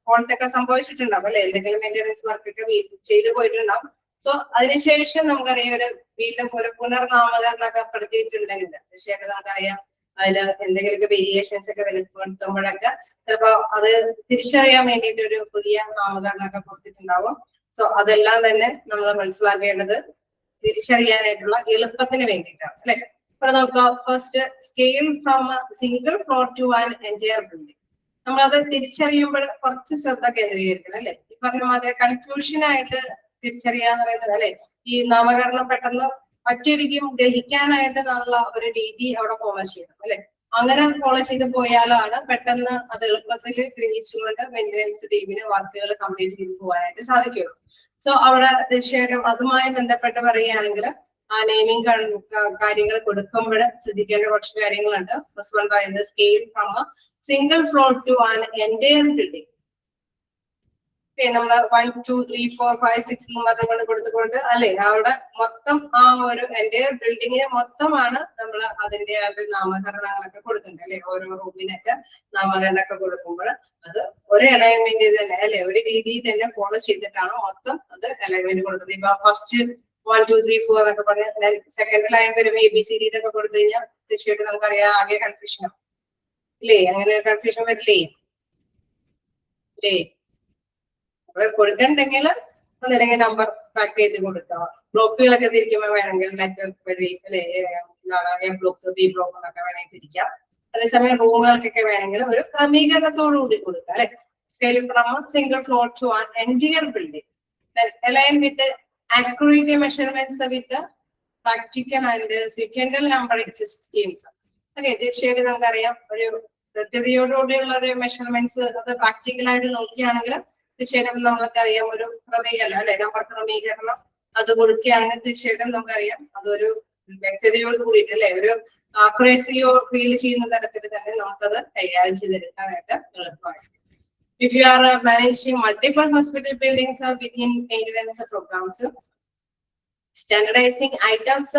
ഫോൾട്ടൊക്കെ സംഭവിച്ചിട്ടുണ്ടാവും അല്ലെ, എന്തെങ്കിലും മെയിൻ്റെനൻസ് വർക്കൊക്കെ ചെയ്തു പോയിട്ടുണ്ടാവും. സോ അതിനുശേഷം നമുക്കറിയാം ഒരു വീണ്ടും ഒരു പുനർനാമകരണമൊക്കെ പെടുത്തിയിട്ടുണ്ടെങ്കിൽ തീർച്ചയായിട്ടും നമുക്കറിയാം അതിൽ എന്തെങ്കിലുമൊക്കെ വേരിയേഷൻസ് ഒക്കെ വരുത്തുമ്പോഴൊക്കെ ചിലപ്പോ അത് തിരിച്ചറിയാൻ വേണ്ടിയിട്ട് ഒരു പുതിയ നാമകരണമൊക്കെ കൊടുത്തിട്ടുണ്ടാവും. സോ അതെല്ലാം തന്നെ നമ്മൾ മനസ്സിലാക്കേണ്ടത് തിരിച്ചറിയാനായിട്ടുള്ള എളുപ്പത്തിന് വേണ്ടിയിട്ടാണ് അല്ലെ. ഇവിടെ നമുക്ക് first scale from single floor to an entire building. നമ്മളത് തിരിച്ചറിയുമ്പോൾ കുറച്ച് ശ്രദ്ധ കേന്ദ്രീകരിക്കണം അല്ലെ. ഈ പറഞ്ഞ മാതിരി കൺഫ്യൂഷൻ ആയിട്ട് തിരിച്ചറിയാന്ന് പറയുന്നത് അല്ലെ, ഈ നാമകരണം പെട്ടെന്ന് ഒറ്റയടിക്കും ഗ്രഹിക്കാനായിട്ട് നല്ല ഒരു രീതി അവിടെ ഫോളോ ചെയ്യണം അല്ലെ. അങ്ങനെ ഫോളോ ചെയ്ത് പോയാലാണ് പെട്ടെന്ന് അത് എളുപ്പത്തിൽ ഗ്രഹിച്ചുകൊണ്ട് മെയിൻ്റെനൻസ് ടീമിന് വർക്കുകൾ കംപ്ലീറ്റ് ചെയ്ത് പോകാനായിട്ട് സാധിക്കുള്ളൂ. സോ അവിടെ തീർച്ചയായിട്ടും അതുമായി ബന്ധപ്പെട്ട് പറയുകയാണെങ്കിൽ ആ നെയിമിംഗ് കാര്യങ്ങൾ കൊടുക്കുമ്പോൾ ശ്രദ്ധിക്കേണ്ട കുറച്ച് കാര്യങ്ങളുണ്ട്. ഫസ്റ്റ് വൺ പറയുന്നത് scale from single floor to an entire building. നമ്മള് 1, 2, 3, 4, 5, 6 പറഞ്ഞുകൊണ്ട് കൊടുത്തുകൊണ്ട് അല്ലെ അവിടെ മൊത്തം ആ ഒരു എൻറ്റയർ ബിൽഡിങ്ങിന് മൊത്തമാണ് നമ്മൾ അതിന്റെ ഒരു നാമകരണങ്ങളൊക്കെ കൊടുക്കുന്നത് അല്ലെ. ഓരോ റൂമിനൊക്കെ നാമകരണമൊക്കെ കൊടുക്കുമ്പോൾ അത് ഒരു അലൈൻമെന്റ് തന്നെ അല്ലെ, ഒരു രീതിയിൽ തന്നെ ഫോളോ ചെയ്തിട്ടാണ് മൊത്തം അത് അലൈൻമെന്റ് കൊടുക്കുന്നത്. ഇപ്പൊ ഫസ്റ്റ് 1, 2, 3, 4 എന്നൊക്കെ പറഞ്ഞ് സെക്കൻഡ് ലൈൻ വരുമ്പോൾ ABCD ഇതൊക്കെ കൊടുത്തു കഴിഞ്ഞാൽ തീർച്ചയായിട്ടും നമുക്കറിയാം ആകെ കൺഫ്യൂഷൻ ആവും അല്ലേ. അങ്ങനെ ഒരു കൺഫ്യൂഷൻ വരില്ലേ അല്ലേ. കൊടുക്കണ്ടെങ്കിൽ ഒന്നില്ലെങ്കിൽ നമ്പർ പാക്ക് ചെയ്ത് കൊടുക്കുക. ബ്ലോക്കുകളൊക്കെ തിരിക്കുമ്പോൾ വേണമെങ്കിൽ ലെറ്റർ വഴി അല്ലെ എന്താണ് A ബ്ലോക്ക് B ബ്ലോക്ക് എന്നൊക്കെ വേണമെങ്കിൽ തിരിക്കാം. അതേസമയം റൂമുകൾക്കൊക്കെ വേണമെങ്കിൽ ഒരു ക്രമീകരണത്തോടു കൂടി കൊടുക്കുക അല്ലെ. Scale from single floor to an entire building. Align with accurate measurements with the practical and secondal number exist schemes. Okay, തീർച്ചയായിട്ടും നമുക്കറിയാം ഒരു കൃത്യതയോടുകൂടിയുള്ള ഒരു മെഷർമെന്റ്സ് അത് പ്രാക്ടിക്കൽ ആയിട്ട് നോക്കുകയാണെങ്കിൽ തീർച്ചയായിട്ടും നമുക്കറിയാം ഒരു ക്രമീകരണം അല്ലെ, നമ്പർ ക്രമീകരണം അത് കൊടുക്കുകയാണെങ്കിൽ തീർച്ചയായിട്ടും നമുക്കറിയാം അതൊരു വ്യക്തതയോട് കൂടിയിട്ട് അല്ലെ ഒരു ആക്യുറസിയോ ഫീൽ ചെയ്യുന്ന തരത്തിൽ തന്നെ നമുക്കത് കൈകാര്യം ചെയ്തെടുക്കാനായിട്ട് എളുപ്പമായിരിക്കും. If you are managing multiple hospital buildings within maintenance programs, Standardizing items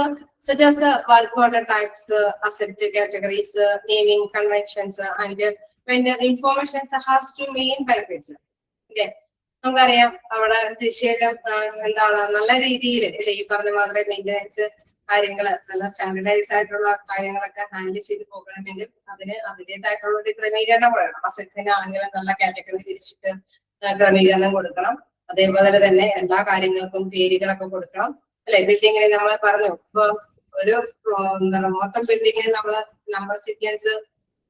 such as work order types, asset categories, naming conventions, and when information has to mean benefits. Okay. നമുക്കറിയാം അവിടെ തീർച്ചയായിട്ടും എന്താണ് നല്ല രീതിയിൽ അല്ലെ ഈ പറഞ്ഞ മാതിരി മെയിൻ്റെനൻസ് കാര്യങ്ങള് നല്ല സ്റ്റാൻഡർഡൈസ് ആയിട്ടുള്ള കാര്യങ്ങളൊക്കെ ഹാൻഡിൽ ചെയ്ത് പോകണമെങ്കിൽ അതിന് അതിൻ്റെതായിട്ടുള്ള ഒരു ക്രമീകരണം വേണം. അസെറ്റ്സിനാണെങ്കിലും നല്ല കാറ്റഗറി തിരിച്ചിട്ട് ക്രമീകരണം കൊടുക്കണം. അതേപോലെ തന്നെ എല്ലാ കാര്യങ്ങൾക്കും പേരുകളൊക്കെ കൊടുക്കണം അല്ലെ. ബിൽഡിങ്ങിന് നമ്മൾ പറഞ്ഞു ഇപ്പൊ ഒരു എന്താണ് മൊത്തം ബിൽഡിങ്ങിന് നമ്മള് നമ്പർ സീക്വൻസ്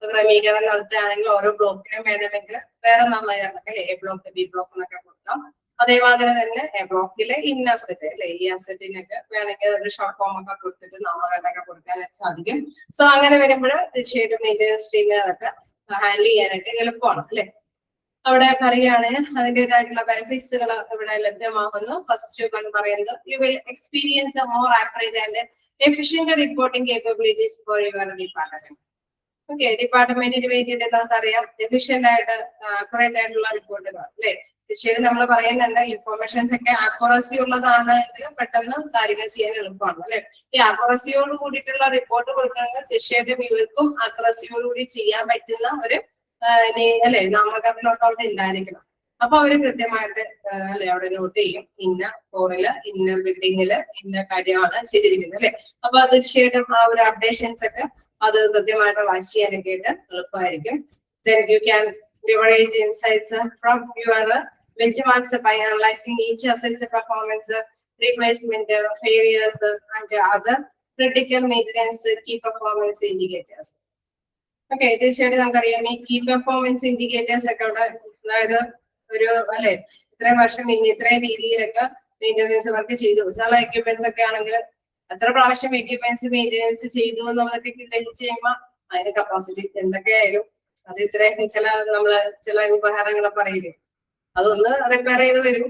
ക്രമീകരണം നടത്തുകയാണെങ്കിൽ ഓരോ ബ്ലോക്കിനും വേണമെങ്കിൽ വേറെ നാമകരണം അല്ലെ, എ ബ്ലോക്ക് ബി ബ്ലോക്ക് എന്നൊക്കെ കൊടുക്കാം. അതേമാതിരി തന്നെ എ ബ്ലോക്കിലെ ഇന്ന അസറ്റ് അല്ലെ, ഈ അസറ്റിനൊക്കെ വേണമെങ്കിൽ ഒരു ഷോർട്ട് ഫോം ഒക്കെ കൊടുത്തിട്ട് നാമകരണമൊക്കെ കൊടുക്കാൻ സാധിക്കും. സോ അങ്ങനെ വരുമ്പോൾ തീർച്ചയായിട്ടും മെയിൻ്റെനൻസ് ടീമിനൊക്കെ ഹാൻഡിൽ ചെയ്യാനൊക്കെ എളുപ്പമാണ് അല്ലെ. അവിടെ പറയുകയാണ് അതിൻ്റെതായിട്ടുള്ള ബെനിഫിറ്റ്സുകൾ ഇവിടെ ലഭ്യമാകുന്നു. ഫസ്റ്റ് വൺ പറയുന്നത് you will experience more accurate and efficient reporting capabilities for your department. Okay, ഡിപ്പാർട്ട്മെന്റിന് വേണ്ടിയിട്ട് നമുക്കറിയാം എഫിഷ്യന്റ് ആയിട്ട് ആക്യുറേറ്റ് ആയിട്ടുള്ള റിപ്പോർട്ടുകൾ അല്ലെ. തീർച്ചയായും നമ്മൾ പറയുന്നുണ്ട് ഇൻഫോർമേഷൻസ് ഒക്കെ ആക്യുറസി ഉള്ളതാണെങ്കിൽ പെട്ടെന്ന് കാര്യങ്ങൾ ചെയ്യാൻ എളുപ്പമാണ് അല്ലെ. ഈ ആക്യുറസിയോട് കൂടിയിട്ടുള്ള റിപ്പോർട്ട് കൊടുക്കണമെങ്കിൽ തീർച്ചയായിട്ടും ഇവർക്കും ആക്യുറസിയോടുകൂടി ചെയ്യാൻ പറ്റുന്ന ഒരു അല്ലെ നാമകരണം അവിടെ ഉണ്ടായിരിക്കണം. അപ്പൊ അവര് കൃത്യമായിട്ട് അല്ലെ അവിടെ നോട്ട് ചെയ്യും ഇന്ന ഫ്ലോറില് ഇന്ന ബിൽഡിങ്ങില് ഇന്ന കാര്യമാണ് ചെയ്തിരിക്കുന്നത് അല്ലെ. അപ്പൊ തീർച്ചയായിട്ടും ആ ഒരു അപ്ഡേഷൻസ് ഒക്കെ അത് കൃത്യമായിട്ട് വാച്ച് ചെയ്യാനൊക്കെ ആയിട്ട് എളുപ്പമായിരിക്കും. Then you can leverage insights from your benchmarks by analyzing each asset's performance, replacement, failures, and other critical maintenance key performance indicators. Okay, തീർച്ചയായിട്ടും നമുക്കറിയാം ഈ കീ പെർഫോമൻസ് ഇൻഡിക്കേറ്റേഴ്സ് ഒക്കെ അവിടെ അതായത് ഒരു അല്ലെ ഇത്രയും വർഷം ഇത്രയും രീതിയിലൊക്കെ മെയിൻ്റെനൻസ് വർക്ക് ചെയ്തു. ചില എക്യുപ്മെന്റ്സ് ഒക്കെ ആണെങ്കിൽ എത്ര പ്രാവശ്യം എക്യുപ്മെന്റ്സ് മെയിൻ്റെനൻസ് ചെയ്തു എന്നുള്ളതൊക്കെ ഗ്രഹിച്ച് കഴിയുമ്പോൾ അതിന്റെ കപ്പാസിറ്റി എന്തൊക്കെയായാലും അത് ഇത്രയും ചില ഉപകരണങ്ങളെ പറയില്ലേ അതൊന്ന് റിപ്പയർ ചെയ്ത് വരും,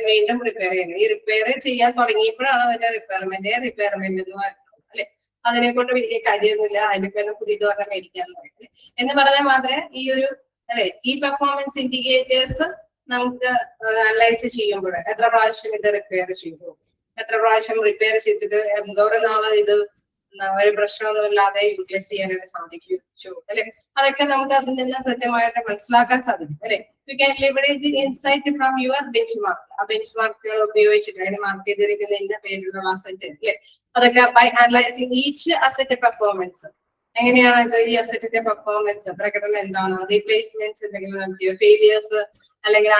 വീണ്ടും റിപ്പയർ ചെയ്യണം. ഈ റിപ്പയർ ചെയ്യാൻ തുടങ്ങിയപ്പോഴാണ് അതിന്റെ റിപ്പയർമെന്റ് എന്ന് പറയുന്നത് അല്ലെ. അതിനെ കൊണ്ട് വലിയ കാര്യമൊന്നുമില്ല, അതിന്റെ പുതിയത് പറഞ്ഞാൽ മേടിക്കാന്ന് പറയുന്നത് എന്ന് പറഞ്ഞാൽ മാത്രമേ ഈ ഒരു അല്ലെ ഈ പെർഫോമൻസ് ഇൻഡിക്കേറ്റേഴ്സ് നമുക്ക് അനലൈസ് ചെയ്യുമ്പോൾ എത്ര പ്രാവശ്യം ഇത് റിപ്പയർ ചെയ്തു, എത്ര പ്രാവശ്യം റിപ്പയർ ചെയ്തിട്ട് എന്തോരം നാള് ഇത് ഒരു പ്രശ്നമൊന്നും ഇല്ലാതെ യൂട്ടിലൈസ് ചെയ്യാനായിട്ട് സാധിച്ചു അല്ലെ. അതൊക്കെ നമുക്ക് അതിൽ നിന്ന് കൃത്യമായിട്ട് മനസ്സിലാക്കാൻ സാധിക്കും അല്ലെ. You can leverage insight from your bench mark. ആ ബെഞ്ച് മാർക്കുകൾ ഉപയോഗിച്ചിട്ട് അതിന് മാർക്ക് ചെയ്തിരിക്കുന്ന ഇന്ന പേരിലുള്ള അസറ്റ് അല്ലെ. അതൊക്കെ by analysing each asset performance. എങ്ങനെയാണ് ഇത് ഈ അസറ്റിന്റെ പെർഫോമൻസ് പ്രകടനം എന്താണ്, റീപ്ലേസ്മെന്റ്സ് എന്തെങ്കിലും നടത്തിയോ, ഫെയിലിയേഴ്സ് അല്ലെങ്കിൽ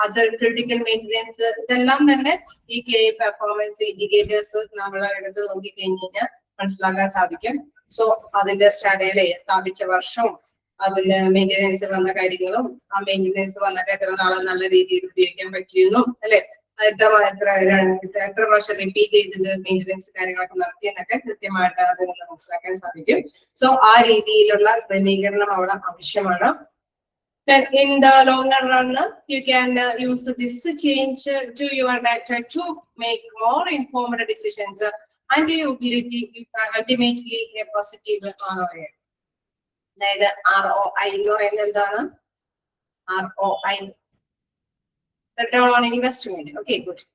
അതർ ക്രിട്ടിക്കൽ മെയിൻ്റെനൻസ്, ഇതെല്ലാം തന്നെ ഈ കെ പെർഫോമൻസ് ഇൻഡിക്കേറ്റേഴ്സ് നമ്മൾ എടുത്ത് നോക്കിക്കഴിഞ്ഞ് കഴിഞ്ഞാൽ മനസ്സിലാക്കാൻ സാധിക്കും. സോ അതിന്റെ സ്റ്റഡിയിലെ സ്ഥാപിച്ച വർഷവും അതിന് മെയിൻ്റെനൻസ് വന്ന കാര്യങ്ങളും ആ മെയിൻ്റെനൻസ് വന്നിട്ട് എത്ര നാളെ നല്ല രീതിയിൽ ഉപയോഗിക്കാൻ പറ്റിയെന്നും അല്ലെ, എത്ര പ്രാവശ്യം റിപ്പീറ്റ് ചെയ്തത് മെയിൻ്റെനൻസ് കാര്യങ്ങളൊക്കെ നടത്തിയെന്നൊക്കെ കൃത്യമായിട്ട് അതിൽ നിന്ന് മനസ്സിലാക്കാൻ സാധിക്കും. സോ ആ രീതിയിലുള്ള ക്രമീകരണം അവിടെ ആവശ്യമാണ്. Then in the longer run, you can use this change to your data to make more informed decisions and ultimately a positive ROI. അതായത് ROI എന്ന് പറയുന്നത് എന്താണ്? ROI, return on investment. Okay, good.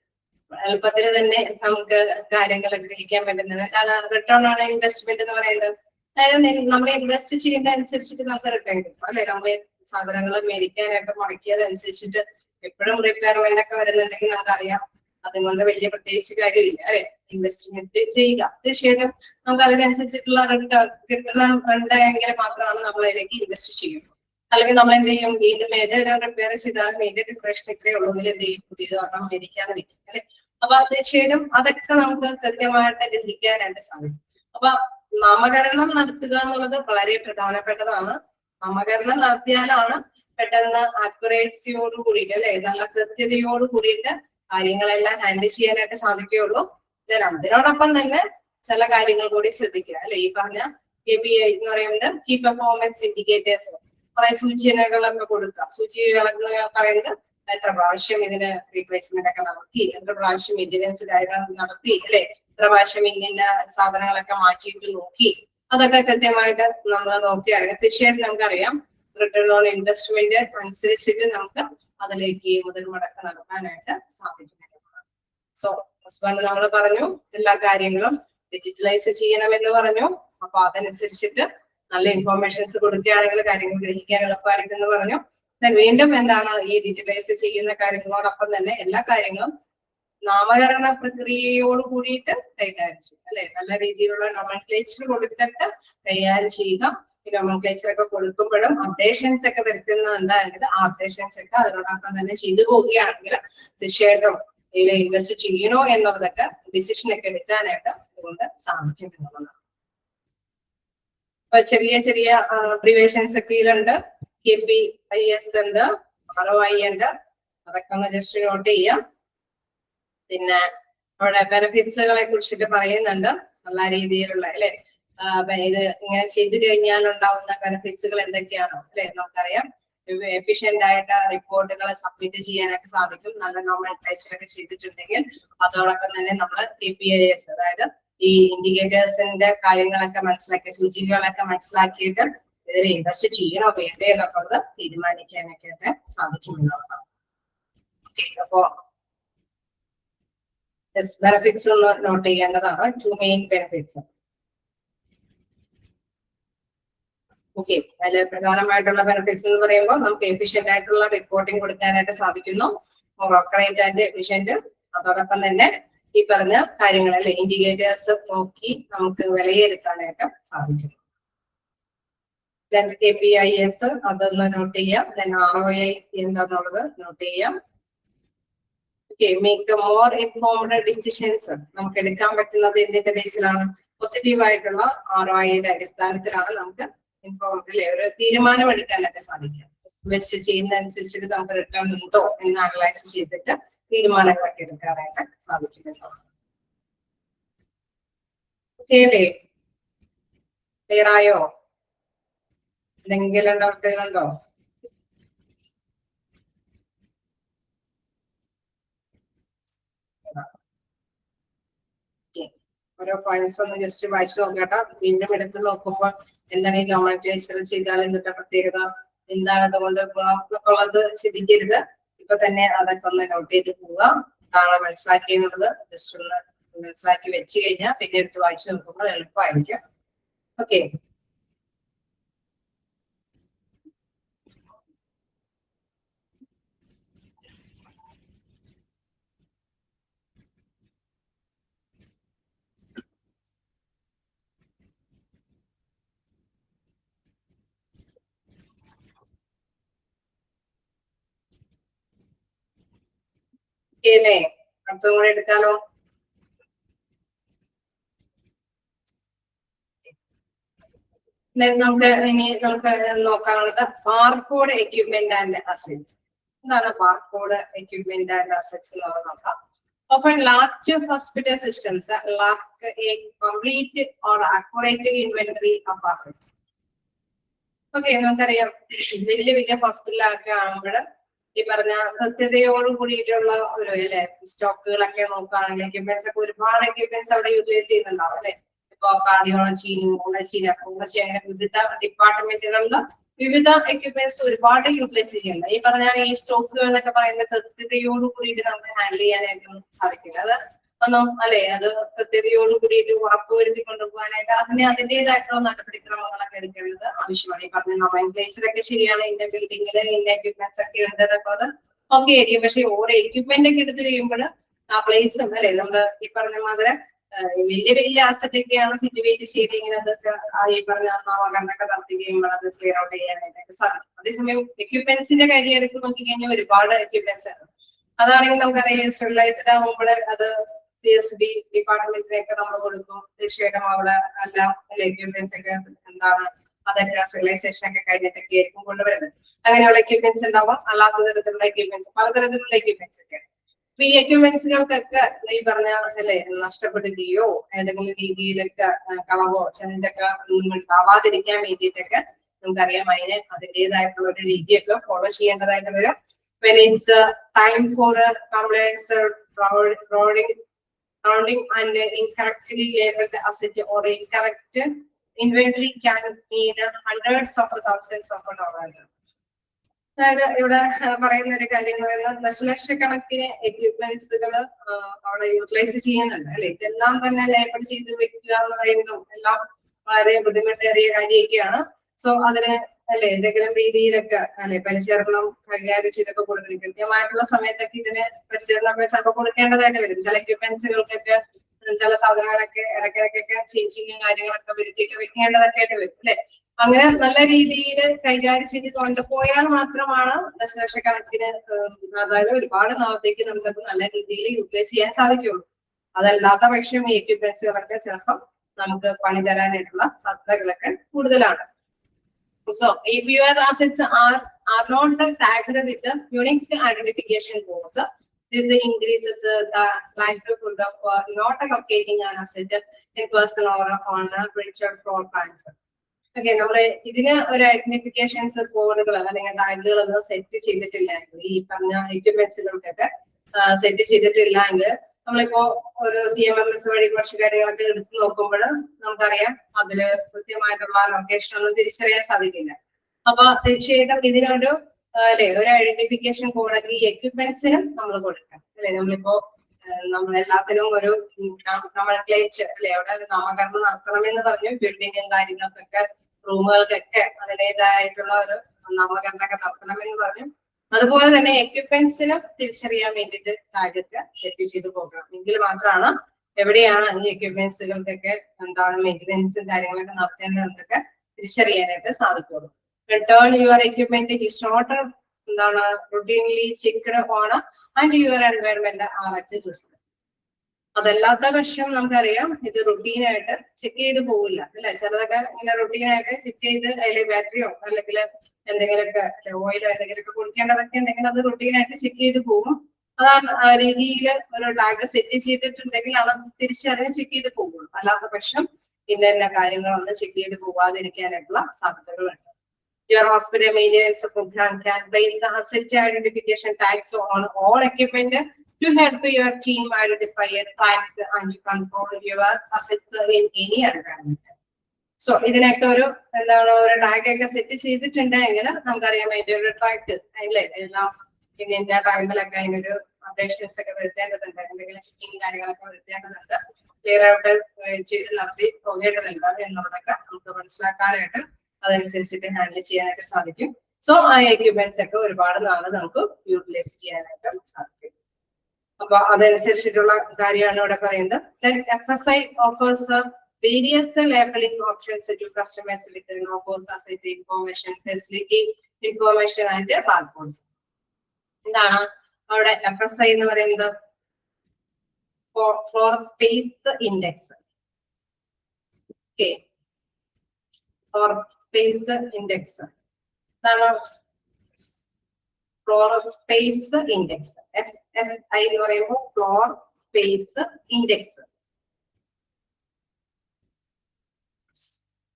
എളുപ്പത്തിൽ തന്നെ നമുക്ക് കാര്യങ്ങൾ ഗ്രഹിക്കാൻ പറ്റുന്നത് എന്താണ് റിട്ടേൺ ഓൺ ഇൻവെസ്റ്റ്മെന്റ് എന്ന് പറയുന്നത്. അതായത് നമ്മൾ ഇൻവെസ്റ്റ് ചെയ്യുന്ന അനുസരിച്ചിട്ട് നമുക്ക് റിട്ടേൺ കിട്ടും അല്ലെ. നമ്മൾ സാധനങ്ങൾ മേടിക്കാനായിട്ട് മുടക്കിയതനുസരിച്ചിട്ട് എപ്പോഴും റിക്വയർമെന്റ് ഒക്കെ വരുന്നുണ്ടെങ്കിൽ നമുക്കറിയാം അതുകൊണ്ട് വലിയ പ്രത്യേകിച്ച് കാര്യമില്ല അല്ലെ. ഇൻവെസ്റ്റ്മെന്റ് ചെയ്യുക, തീർച്ചയായിട്ടും നമുക്ക് അതിനനുസരിച്ചിട്ടുള്ള റിട്ടേൺ ഉണ്ടെങ്കിൽ മാത്രമാണ് നമ്മൾ അതിലേക്ക് ഇൻവെസ്റ്റ് ചെയ്യുള്ളൂ. അല്ലെങ്കിൽ നമ്മൾ എന്ത് ചെയ്യും, വീണ്ടും ഏതൊരു റിപ്പയർ ചെയ്താൽ വീണ്ടും ഡിപ്രഷൻ ഇത്രയേ ഉള്ളൂ, എന്ത് ചെയ്യും, പുതിയത് പറഞ്ഞാൽ മേടിക്കാതെ വെക്കും അല്ലെ. അപ്പൊ തീർച്ചയായിട്ടും അതൊക്കെ നമുക്ക് കൃത്യമായിട്ട് ഗ്രഹിക്കാനായിട്ട് സാധിക്കും. അപ്പൊ നാമകരണം നടത്തുക എന്നുള്ളത് വളരെ പ്രധാനപ്പെട്ടതാണ്. നാമകരണം നടത്തിയാലാണ് പെട്ടെന്ന് ആക്യുറേസിയോട് കൂടിയിട്ട് അല്ലെ നല്ല കൃത്യതയോട് കൂടിയിട്ട് കാര്യങ്ങളെല്ലാം ഹാൻഡിൽ ചെയ്യാനായിട്ട് സാധിക്കുകയുള്ളൂ. അതിനോടൊപ്പം തന്നെ ചില കാര്യങ്ങൾ കൂടി ശ്രദ്ധിക്കുക അല്ലെ. ഈ പറഞ്ഞ KPI എന്ന് പറയുന്നത് കീ പെർഫോമൻസ് ഇൻഡിക്കേറ്റേഴ്സ് കുറെ സൂചനകളൊക്കെ കൊടുക്കുക. സൂചികളൊക്കെ പറയുന്നത് എത്ര പ്രാവശ്യം ഇതിന് റീപ്ലേസ്മെന്റ് ഒക്കെ നടത്തി, എത്ര പ്രാവശ്യം മെയിൻ്റെനൻസ് കാര്യങ്ങൾ നടത്തി അല്ലെ, എത്ര പ്രാവശ്യം ഇങ്ങനെ സാധനങ്ങളൊക്കെ മാറ്റിയിട്ട് നോക്കി, അതൊക്കെ കൃത്യമായിട്ട് നമ്മൾ നോക്കിയാണെങ്കിൽ തീർച്ചയായിട്ടും നമുക്കറിയാം റിട്ടേൺ ഓൺ ഇൻവെസ്റ്റ്മെന്റ് അനുസരിച്ചിട്ട് നമുക്ക് അതിലേക്ക് മുതൽ മുടക്ക് നടത്താനായിട്ട് സാധിക്കുന്നതാണ്. സോ ഹസ്ബൻഡ് നമ്മൾ പറഞ്ഞു എല്ലാ കാര്യങ്ങളും ഡിജിറ്റലൈസ് ചെയ്യണമെന്ന് പറഞ്ഞു. അപ്പൊ അതനുസരിച്ചിട്ട് നല്ല ഇൻഫോർമേഷൻസ് കൊടുക്കുകയാണെങ്കിൽ കാര്യങ്ങൾ ഗ്രഹിക്കാൻ എളുപ്പമായിരിക്കും എന്ന് പറഞ്ഞു. വീണ്ടും എന്താണ് ഈ ഡിജിറ്റലൈസ് ചെയ്യുന്ന കാര്യങ്ങളോടൊപ്പം തന്നെ എല്ലാ കാര്യങ്ങളും നാമകരണ പ്രക്രിയയോട് കൂടിയിട്ട് കൈകാര്യം ചെയ്യും അല്ലെ. നല്ല രീതിയിലുള്ള നോമൻക്ലേച്ചർ കൊടുത്തിട്ട് കൈകാര്യം ചെയ്യുക. ഈ നോമൻക്ലേച്ചർ ഒക്കെ കൊടുക്കുമ്പോഴും അപ്ഡേഷൻസ് ഒക്കെ വരുത്തുന്നുണ്ടെങ്കിൽ ആ അപ്ഡേഷൻസ് ഒക്കെ അതിനോടൊപ്പം തന്നെ ചെയ്തു പോവുകയാണെങ്കിൽ തീർച്ചയായിട്ടും ഇതിൽ ഇൻവെസ്റ്റ് ചെയ്യണോ എന്നുള്ളതൊക്കെ ഡിസിഷൻ ഒക്കെ എടുക്കാനായിട്ട് അതുകൊണ്ട് സാധിക്കും എന്നുള്ളതാണ്. അപ്പൊ ചെറിയ ചെറിയ അബ്രിവേഷൻസ് ഒക്കെ ഇതിലുണ്ട്. KPIS ഉണ്ട്, ROI ഉണ്ട്, അതൊക്കെ ഒന്ന് ജസ്റ്റ് നോട്ട് ചെയ്യാം. പിന്നെ അവിടെ ബെനിഫിറ്റ്സുകളെ കുറിച്ചിട്ട് പറയുന്നുണ്ട് നല്ല രീതിയിലുള്ള അല്ലെ. ഇത് ഇങ്ങനെ ചെയ്തു കഴിഞ്ഞാൽ ഉണ്ടാവുന്ന ബെനിഫിറ്റ്സുകൾ എന്തൊക്കെയാണോ അല്ലെ നമുക്കറിയാം. എഫിഷ്യന്റ് ആയിട്ട് റിപ്പോർട്ടുകൾ സബ്മിറ്റ് ചെയ്യാനൊക്കെ സാധിക്കും നല്ല നോമൻക്ലേച്ചർ ഒക്കെ ചെയ്തിട്ടുണ്ടെങ്കിൽ. അതോടൊപ്പം തന്നെ നമ്മൾ KPIS അതായത് ഈ ഇൻഡിക്കേറ്റേഴ്സിന്റെ കാര്യങ്ങളൊക്കെ മനസ്സിലാക്കി സൂചികകളൊക്കെ മനസ്സിലാക്കിയിട്ട് ഇതിൽ ഇൻവെസ്റ്റ് ചെയ്യണോ വേണ്ടേ എന്നുള്ളത് തീരുമാനിക്കാനൊക്കെ സാധിക്കും എന്നുള്ളതാണ്. അപ്പോ ബെനിഫിറ്റ്സ് ഒന്ന് നോട്ട് ചെയ്യേണ്ടതാണ്. 2 മെയിൻ ബെനിഫിറ്റ്സ്. ഓക്കെ, അതിൽ പ്രധാനമായിട്ടുള്ള ബെനിഫിറ്റ്സ് എന്ന് പറയുമ്പോൾ നമുക്ക് എഫിഷ്യന്റ് ആയിട്ടുള്ള റിപ്പോർട്ടിംഗ് കൊടുക്കാനായിട്ട് സാധിക്കുന്നു. More accurate and efficient. അതോടൊപ്പം തന്നെ ഈ പറഞ്ഞ കാര്യങ്ങൾ അല്ലെ ഇൻഡിക്കേറ്റേഴ്സ് നോക്കി നമുക്ക് വിലയിരുത്താനായിട്ട് സാധിക്കുന്നു. KPIS അതൊന്ന് നോട്ട് ചെയ്യാം. ROI എന്താന്നുള്ളത് നോട്ട് ചെയ്യാം. മേക്ക് മോർ ഇൻഫോംഡ് ഡിസിഷൻസ് നമുക്ക് എടുക്കാൻ പറ്റുന്നത് എന്തിന്റെ ബേസിലാണ്? പോസിറ്റീവ് ആയിട്ടുള്ള ROIയുടെ അടിസ്ഥാനത്തിലാണ് നമുക്ക് ഇൻഫോംഡ് ഒരു തീരുമാനം എടുക്കാനായിട്ട് സാധിക്കുക. ഇൻവെസ്റ്റ് ചെയ്യുന്നതനുസരിച്ചിട്ട് നമുക്ക് റിട്ടേൺ ഉണ്ടോ എന്ന് അനലൈസ് ചെയ്തിട്ട് തീരുമാനങ്ങളൊക്കെ എടുക്കാനായിട്ട് സാധിക്കുന്നുണ്ടോ. ഓക്കെ, ക്ലിയർ ആയോ? എന്തെങ്കിലും ഡൗട്ടുകളുണ്ടോ? ഓരോ പോയിന്റ്സ് ഒന്ന് ജസ്റ്റ് വായിച്ചു നോക്കട്ടെ. വീണ്ടും എടുത്ത് നോക്കുമ്പോൾ എന്താണ് ഈ നോമൻക്ലേച്ചർ ചെയ്താൽ എന്തൊക്കെ പ്രത്യേകത, എന്താണ് അതുകൊണ്ട് ഉള്ളത് ചിന്തിക്കരുത്. ഇപ്പൊ തന്നെ അതൊക്കെ ഒന്ന് നോട്ട് ചെയ്ത് പോവുക. എന്താണ് മനസ്സിലാക്കി എന്നുള്ളത് ജസ്റ്റ് ഒന്ന് മനസ്സിലാക്കി വെച്ച് കഴിഞ്ഞാൽ പിന്നെ എടുത്ത് വായിച്ചു നോക്കുമ്പോൾ എളുപ്പമായിരിക്കും. ഓക്കെ, അല്ലേ അടുത്തും കൂടെ എടുക്കാലോ. നമുക്ക് നോക്കാനുള്ളത് ബാർകോഡ് എക്യുപ്മെന്റ് ആൻഡ് അസറ്റ്സ്. എന്താണ് ബാർകോഡ് എക്യുപ്മെന്റ് ആൻഡ് അസറ്റ്സ് എന്നുള്ളത് നോക്കാം. Often large hospital systems lack a complete or accurate inventory of assets. Okay, നമുക്കറിയാം വലിയ വലിയ ഹോസ്പിറ്റലൊക്കെ ആകുമ്പോൾ ഈ പറഞ്ഞ കൃത്യതയോട് കൂടിയിട്ടുള്ള ഒരു അല്ലെ സ്റ്റോക്കുകളൊക്കെ നോക്കുകയാണെങ്കിൽ എക്യുപ്മെന്റ്സ് ഒക്കെ ഒരുപാട് എക്യുപ്മെന്റ്സ് അവിടെ യൂട്ടിലൈസ് ചെയ്യുന്നുണ്ടാവും അല്ലെ. ഇപ്പൊ കാർഡിയോളജി, ന്യൂറോളജി, അക്കൗണ്ടൻസി അങ്ങനെ വിവിധ ഡിപ്പാർട്ട്മെന്റുകളിൽ വിവിധ എക്യുപ്മെന്റ്സ് ഒരുപാട് യൂട്ടിലൈസ് ചെയ്യുന്നുണ്ട്. ഈ പറഞ്ഞ ഈ സ്റ്റോക്കുകൾ എന്നൊക്കെ പറയുന്നത് കൃത്യതയോട് കൂടിയിട്ട് നമുക്ക് ഹാൻഡിൽ ചെയ്യാനായിട്ടും സാധിക്കില്ല. അത് ഒന്നും അല്ലെ അത് കൃത്യതയോട് കൂടിയിട്ട് ഉറപ്പുവരുത്തി കൊണ്ടുപോകാനായിട്ട് അതിൻ്റെതായിട്ടുള്ള നടപടിക്രമങ്ങളൊക്കെ എടുക്കേണ്ടത് ആവശ്യമാണ്. ഈ പറഞ്ഞ നോമൻക്ലേച്ചർ ഒക്കെ ശരിയാണ്. ഇന്ന ബിൽഡിങ്ങില് ഇന്ന എക്യുപ്മെന്റ്സ് ഒക്കെ ഉണ്ടെന്നൊക്കെ അത് ഓക്കെ ആയിരിക്കും. പക്ഷെ ഓരോ എക്യുപ്മെന്റ് ഒക്കെ എടുത്ത് കഴിയുമ്പോൾ ആ പ്ലേസും അല്ലെ നമ്മള് ഈ പറഞ്ഞ മാതിരി വലിയ വലിയ ആസറ്റ് ഒക്കെയാണ് സിറ്റുവേറ്റ് ചെയ്തെങ്കിൽ അതൊക്കെ ഈ പറഞ്ഞ നാമകരണമൊക്കെ നടത്തി കഴിയുമ്പോൾ അത് ക്ലിയർ ഔട്ട് ചെയ്യാനായിട്ട് സാധിക്കും. അതേസമയം എക്യുപ്മെന്റ്സിന്റെ കാര്യം എടുത്ത് നോക്കി കഴിഞ്ഞാൽ ഒരുപാട് എക്യുപ്മെന്റ്സ് ആണ്. അതാണെങ്കിൽ നമുക്കറിയാം സ്റ്റെറിലൈസ്ഡ് ആകുമ്പോൾ അത് CSD ഡിപ്പാർട്ട്മെന്റിലേക്ക് നമ്മൾ കൊടുക്കും. തീർച്ചയായിട്ടും അവിടെ എല്ലാം എക്യുപ്മെന്റ്സ് ഒക്കെ എന്താണ് അതൊക്കെ സ്റ്റെറിലൈസേഷൻ ഒക്കെ കഴിഞ്ഞിട്ടൊക്കെ ആയിരിക്കും കൊണ്ടുവരുന്നത്. അങ്ങനെയുള്ള എക്യുപ്മെന്റ്സ് ഉണ്ടാവാം, അല്ലാത്ത തരത്തിലുള്ള എക്യുപ്മെന്റ്സ്, പലതരത്തിലുള്ള എക്യുപ്മെന്റ്സ് ഒക്കെ. അപ്പൊ ഈ എക്യുപ്മെന്റ്സുകൾക്കൊക്കെ ഈ പറഞ്ഞ അല്ലെ നഷ്ടപ്പെടുകയോ ഏതെങ്കിലും രീതിയിലൊക്കെ കളവോ ചെന്തൊക്കെ ഒന്നും ഉണ്ടാവാതിരിക്കാൻ വേണ്ടിയിട്ടൊക്കെ നമുക്കറിയാം അതിൻ്റെതായിട്ടുള്ള ഒരു രീതിയൊക്കെ ഫോളോ ചെയ്യേണ്ടതായിട്ട് വരും. When it's time for compliance rounding and incorrectly labeled asset or incorrect inventory can mean hundreds of thousands of dollars. അതായത് ഇവിടെ പറയുന്ന ഒരു കാര്യം എന്ന് പറയുന്നത് ദശലക്ഷക്കണക്കിന് എക്യുപ്മെന്റ്സുകൾ അവിടെ യൂട്ടിലൈസ് ചെയ്യുന്നുണ്ട് അല്ലെ. ഇതെല്ലാം തന്നെ ലേബൽ ചെയ്ത് വെക്കുക എന്ന് പറയുന്നതും എല്ലാം വളരെ ബുദ്ധിമുട്ടേറിയ കാര്യമൊക്കെയാണ്. സോ അതിന് അല്ലെ എന്തെങ്കിലും രീതിയിലൊക്കെ അല്ലെ പരിചരണം കൈകാര്യം ചെയ്തൊക്കെ കൊടുക്കണം. കൃത്യമായിട്ടുള്ള സമയത്തൊക്കെ ഇതിന് പരിചരണമൊക്കെ ചിലപ്പോൾ കൊടുക്കേണ്ടതായിട്ട് വരും. ചില എക്യുപ്മെന്റ്സുകൾക്കൊക്കെ ചില സാധനങ്ങളൊക്കെ ഇടയ്ക്കിടയ്ക്കൊക്കെ ചേഞ്ചിങ്ങും കാര്യങ്ങളൊക്കെ വരുത്തിയൊക്കെ വെക്കേണ്ടതൊക്കെ ആയിട്ട് വരും അല്ലെ. അങ്ങനെ നല്ല രീതിയിൽ കൈകാര്യം ചെയ്ത് കൊണ്ടുപോയാൽ മാത്രമാണ് ദശലക്ഷക്കണക്കിന് അതായത് ഒരുപാട് നാളത്തേക്ക് നമുക്കത് നല്ല രീതിയിൽ യൂട്ടിലൈസ് ചെയ്യാൻ സാധിക്കുള്ളൂ. അതല്ലാത്ത പക്ഷം ഈ എക്യുപ്മെന്റ്സുകളൊക്കെ ചിലപ്പോൾ നമുക്ക് പണി തരാനായിട്ടുള്ള സാധ്യതകളൊക്കെ കൂടുതലാണ്. So if your assets are not tagged with the unique identification codes, this increases the likelihood of not locating an asset in person or on a virtual floor plans. Okay, നമ്മള് ഇതിന് ഒരു ഐഡന്റിഫിക്കേഷൻസ് കോഡുകൾ അല്ലെങ്കിൽ ടാഗുകളൊന്നും set ചെയ്തിട്ടില്ലെങ്കിൽ ഈ പറഞ്ഞ എക്യുപ്മെന്റ്സുകൾക്കൊക്കെ set ചെയ്തിട്ടില്ലെങ്കിൽ നമ്മളിപ്പോ ഒരു CMMS വഴി കുറച്ച് കാര്യങ്ങളൊക്കെ എടുത്ത് നോക്കുമ്പോൾ നമുക്കറിയാം അതില് കൃത്യമായിട്ടുള്ള ലൊക്കേഷൻ ഒന്നും തിരിച്ചറിയാൻ സാധിക്കില്ല. അപ്പൊ തീർച്ചയായിട്ടും ഇതിനൊരു അല്ലെ ഒരു ഐഡന്റിഫിക്കേഷൻ കോഡൊക്കെ ഈ എക്യുപ്മെന്റ്സിനും നമ്മൾ കൊടുക്കണം അല്ലെ. നമ്മളിപ്പോ നമ്മൾ എല്ലാത്തിനും ഒരു നോമൻക്ലേച്ചർ അല്ലെ അവിടെ ഒരു നാമകരണം നടത്തണമെന്ന് പറഞ്ഞു ബിൽഡിങ്ങും കാര്യങ്ങൾക്കൊക്കെ റൂമുകൾക്കൊക്കെ അതിൻ്റെതായിട്ടുള്ള ഒരു നാമകരണമൊക്കെ നടത്തണമെന്ന് പറഞ്ഞു. അതുപോലെ തന്നെ എക്യുപ്മെന്റ്സിന് തിരിച്ചറിയാൻ വേണ്ടിയിട്ട് ടാഗൊക്കെ സെറ്റ് ചെയ്ത് പോകണം. എങ്കിൽ മാത്രമാണ് എവിടെയാണ് ഈ എക്യുപ്മെന്റ്സുകൾക്കൊക്കെ എന്താണ് മെയിൻ്റെനൻസും കാര്യങ്ങളൊക്കെ നടത്തേണ്ടതെന്നൊക്കെ തിരിച്ചറിയാനായിട്ട് സാധിക്കുള്ളൂ. Return your equipment is not എന്താണ് routinely checked on and your environment are at risk. അതല്ലാത്ത പക്ഷം നമുക്കറിയാം ഇത് റുട്ടീനായിട്ട് ചെക്ക് ചെയ്ത് പോകില്ല അല്ലെ. ചിലതൊക്കെ ഇങ്ങനെ റുട്ടീനായിട്ട് ചെക്ക് ചെയ്ത് അതിലെ ബാറ്ററിയോ അല്ലെങ്കിൽ എന്തെങ്കിലുമൊക്കെ ഓയിലോ എന്തെങ്കിലുമൊക്കെ കൊടുക്കേണ്ടതൊക്കെ ഉണ്ടെങ്കിൽ അത് റുട്ടീനായിട്ട് ചെക്ക് ചെയ്ത് പോകും. ആ രീതിയിൽ ഒരു ടാഗ് സെറ്റ് ചെയ്തിട്ടുണ്ടെങ്കിൽ അത് തിരിച്ചറിഞ്ഞ് ചെക്ക് ചെയ്ത് പോകുള്ളൂ. അല്ലാത്ത പക്ഷം ഇന്ന കാര്യങ്ങളൊന്നും ചെക്ക് ചെയ്ത് പോകാതിരിക്കാനായിട്ടുള്ള സാധ്യതകളുണ്ട്. Your hospital maintenance program can place the asset identification tags on all equipment to help your team identify, track and control your assets in any environment. So ഇതിനൊക്കെ ഒരു എന്താണ് ഒരു ടാഗ് ഒക്കെ സെറ്റ് ചെയ്തിട്ടുണ്ടെങ്കിൽ നമുക്കറിയാം അതിന്റെ ഒരു ട്രാക്ക് അല്ലേ. എല്ലാം ഇന്ന ടൈമിലൊക്കെ അതിനൊരു അപ്ഡേഷൻസ് ഒക്കെ വരുത്തേണ്ടതുണ്ട്. എന്തെങ്കിലും ചെക്കിങ് കാര്യങ്ങളൊക്കെ വരുത്തേണ്ടതുണ്ട്. ക്ലിയർ ആയിട്ട് ചെയ്ത് നടത്തി പോകേണ്ടതുണ്ട് എന്നുള്ളതൊക്കെ നമുക്ക് മനസ്സിലാക്കാനായിട്ട് അതനുസരിച്ചിട്ട് ഹാൻഡിൽ ചെയ്യാനായിട്ട് സാധിക്കും. സോ ആ എക്യുപ്മെന്റ്സ് ഒക്കെ ഒരുപാട് നാള് നമുക്ക് യൂട്ടിലൈസ് ചെയ്യാനായിട്ട് സാധിക്കും. അപ്പൊ അതനുസരിച്ചിട്ടുള്ള കാര്യമാണ് ഇവിടെ പറയുന്നത്. FSI offers various labeling options to customers with logos, asset information, facility information and barcodes. എന്താണ് അവിടെ FSI എന്ന് പറയുന്നത്? Floor Space Index. Okay. Floor Space Index. Floor Space Index. FSI എന്ന് പറയുമ്പോൾ Floor Space Index.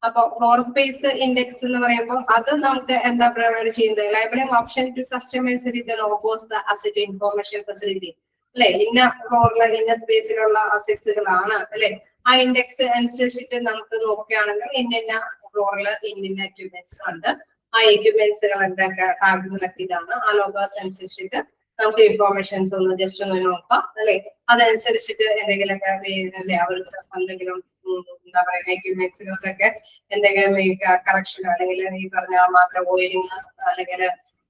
അപ്പൊ ഫ്ലോർ സ്പേസ് ഇൻഡെക്സ് എന്ന് പറയുമ്പോൾ അത് നമുക്ക് എന്താ പ്രൊവൈഡ് ചെയ്യുന്നത്? Labelling option to customers with logos, asset information facility അല്ലെ. ഇന്ന ഫ്ലോറിലെ ഇന്ന സ്പേസിലുള്ള അസറ്റ്സുകളാണ് അല്ലെ. ആ ഇൻഡെക്സ് അനുസരിച്ചിട്ട് നമുക്ക് നോക്കുകയാണെങ്കിൽ ഇന്ന ഫ്ലോറിൽ ഇന്ന എക്യുപ്മെന്റ്സ് ഉണ്ട്. ആ എക്യുപ്മെന്റ്സുകളുടെ ടാഗുകളൊക്കെ ഇതാണ്. ആ ലോഗോസ് അനുസരിച്ചിട്ട് നമുക്ക് ഇൻഫോർമേഷൻസ് ഒന്ന് ജസ്റ്റ് ഒന്ന് നോക്കാം അല്ലെ. അതനുസരിച്ചിട്ട് എന്തെങ്കിലുമൊക്കെ അല്ലെ അവർക്ക് എന്തെങ്കിലും എന്താ പറയുക എക്യുപ്മെന്റ്സുകൾക്കൊക്കെ എന്തെങ്കിലും ഈ കറക്ഷൻ അല്ലെങ്കിൽ ഈ പറഞ്ഞ മാത്രം ഓയിലിങ് അല്ലെങ്കിൽ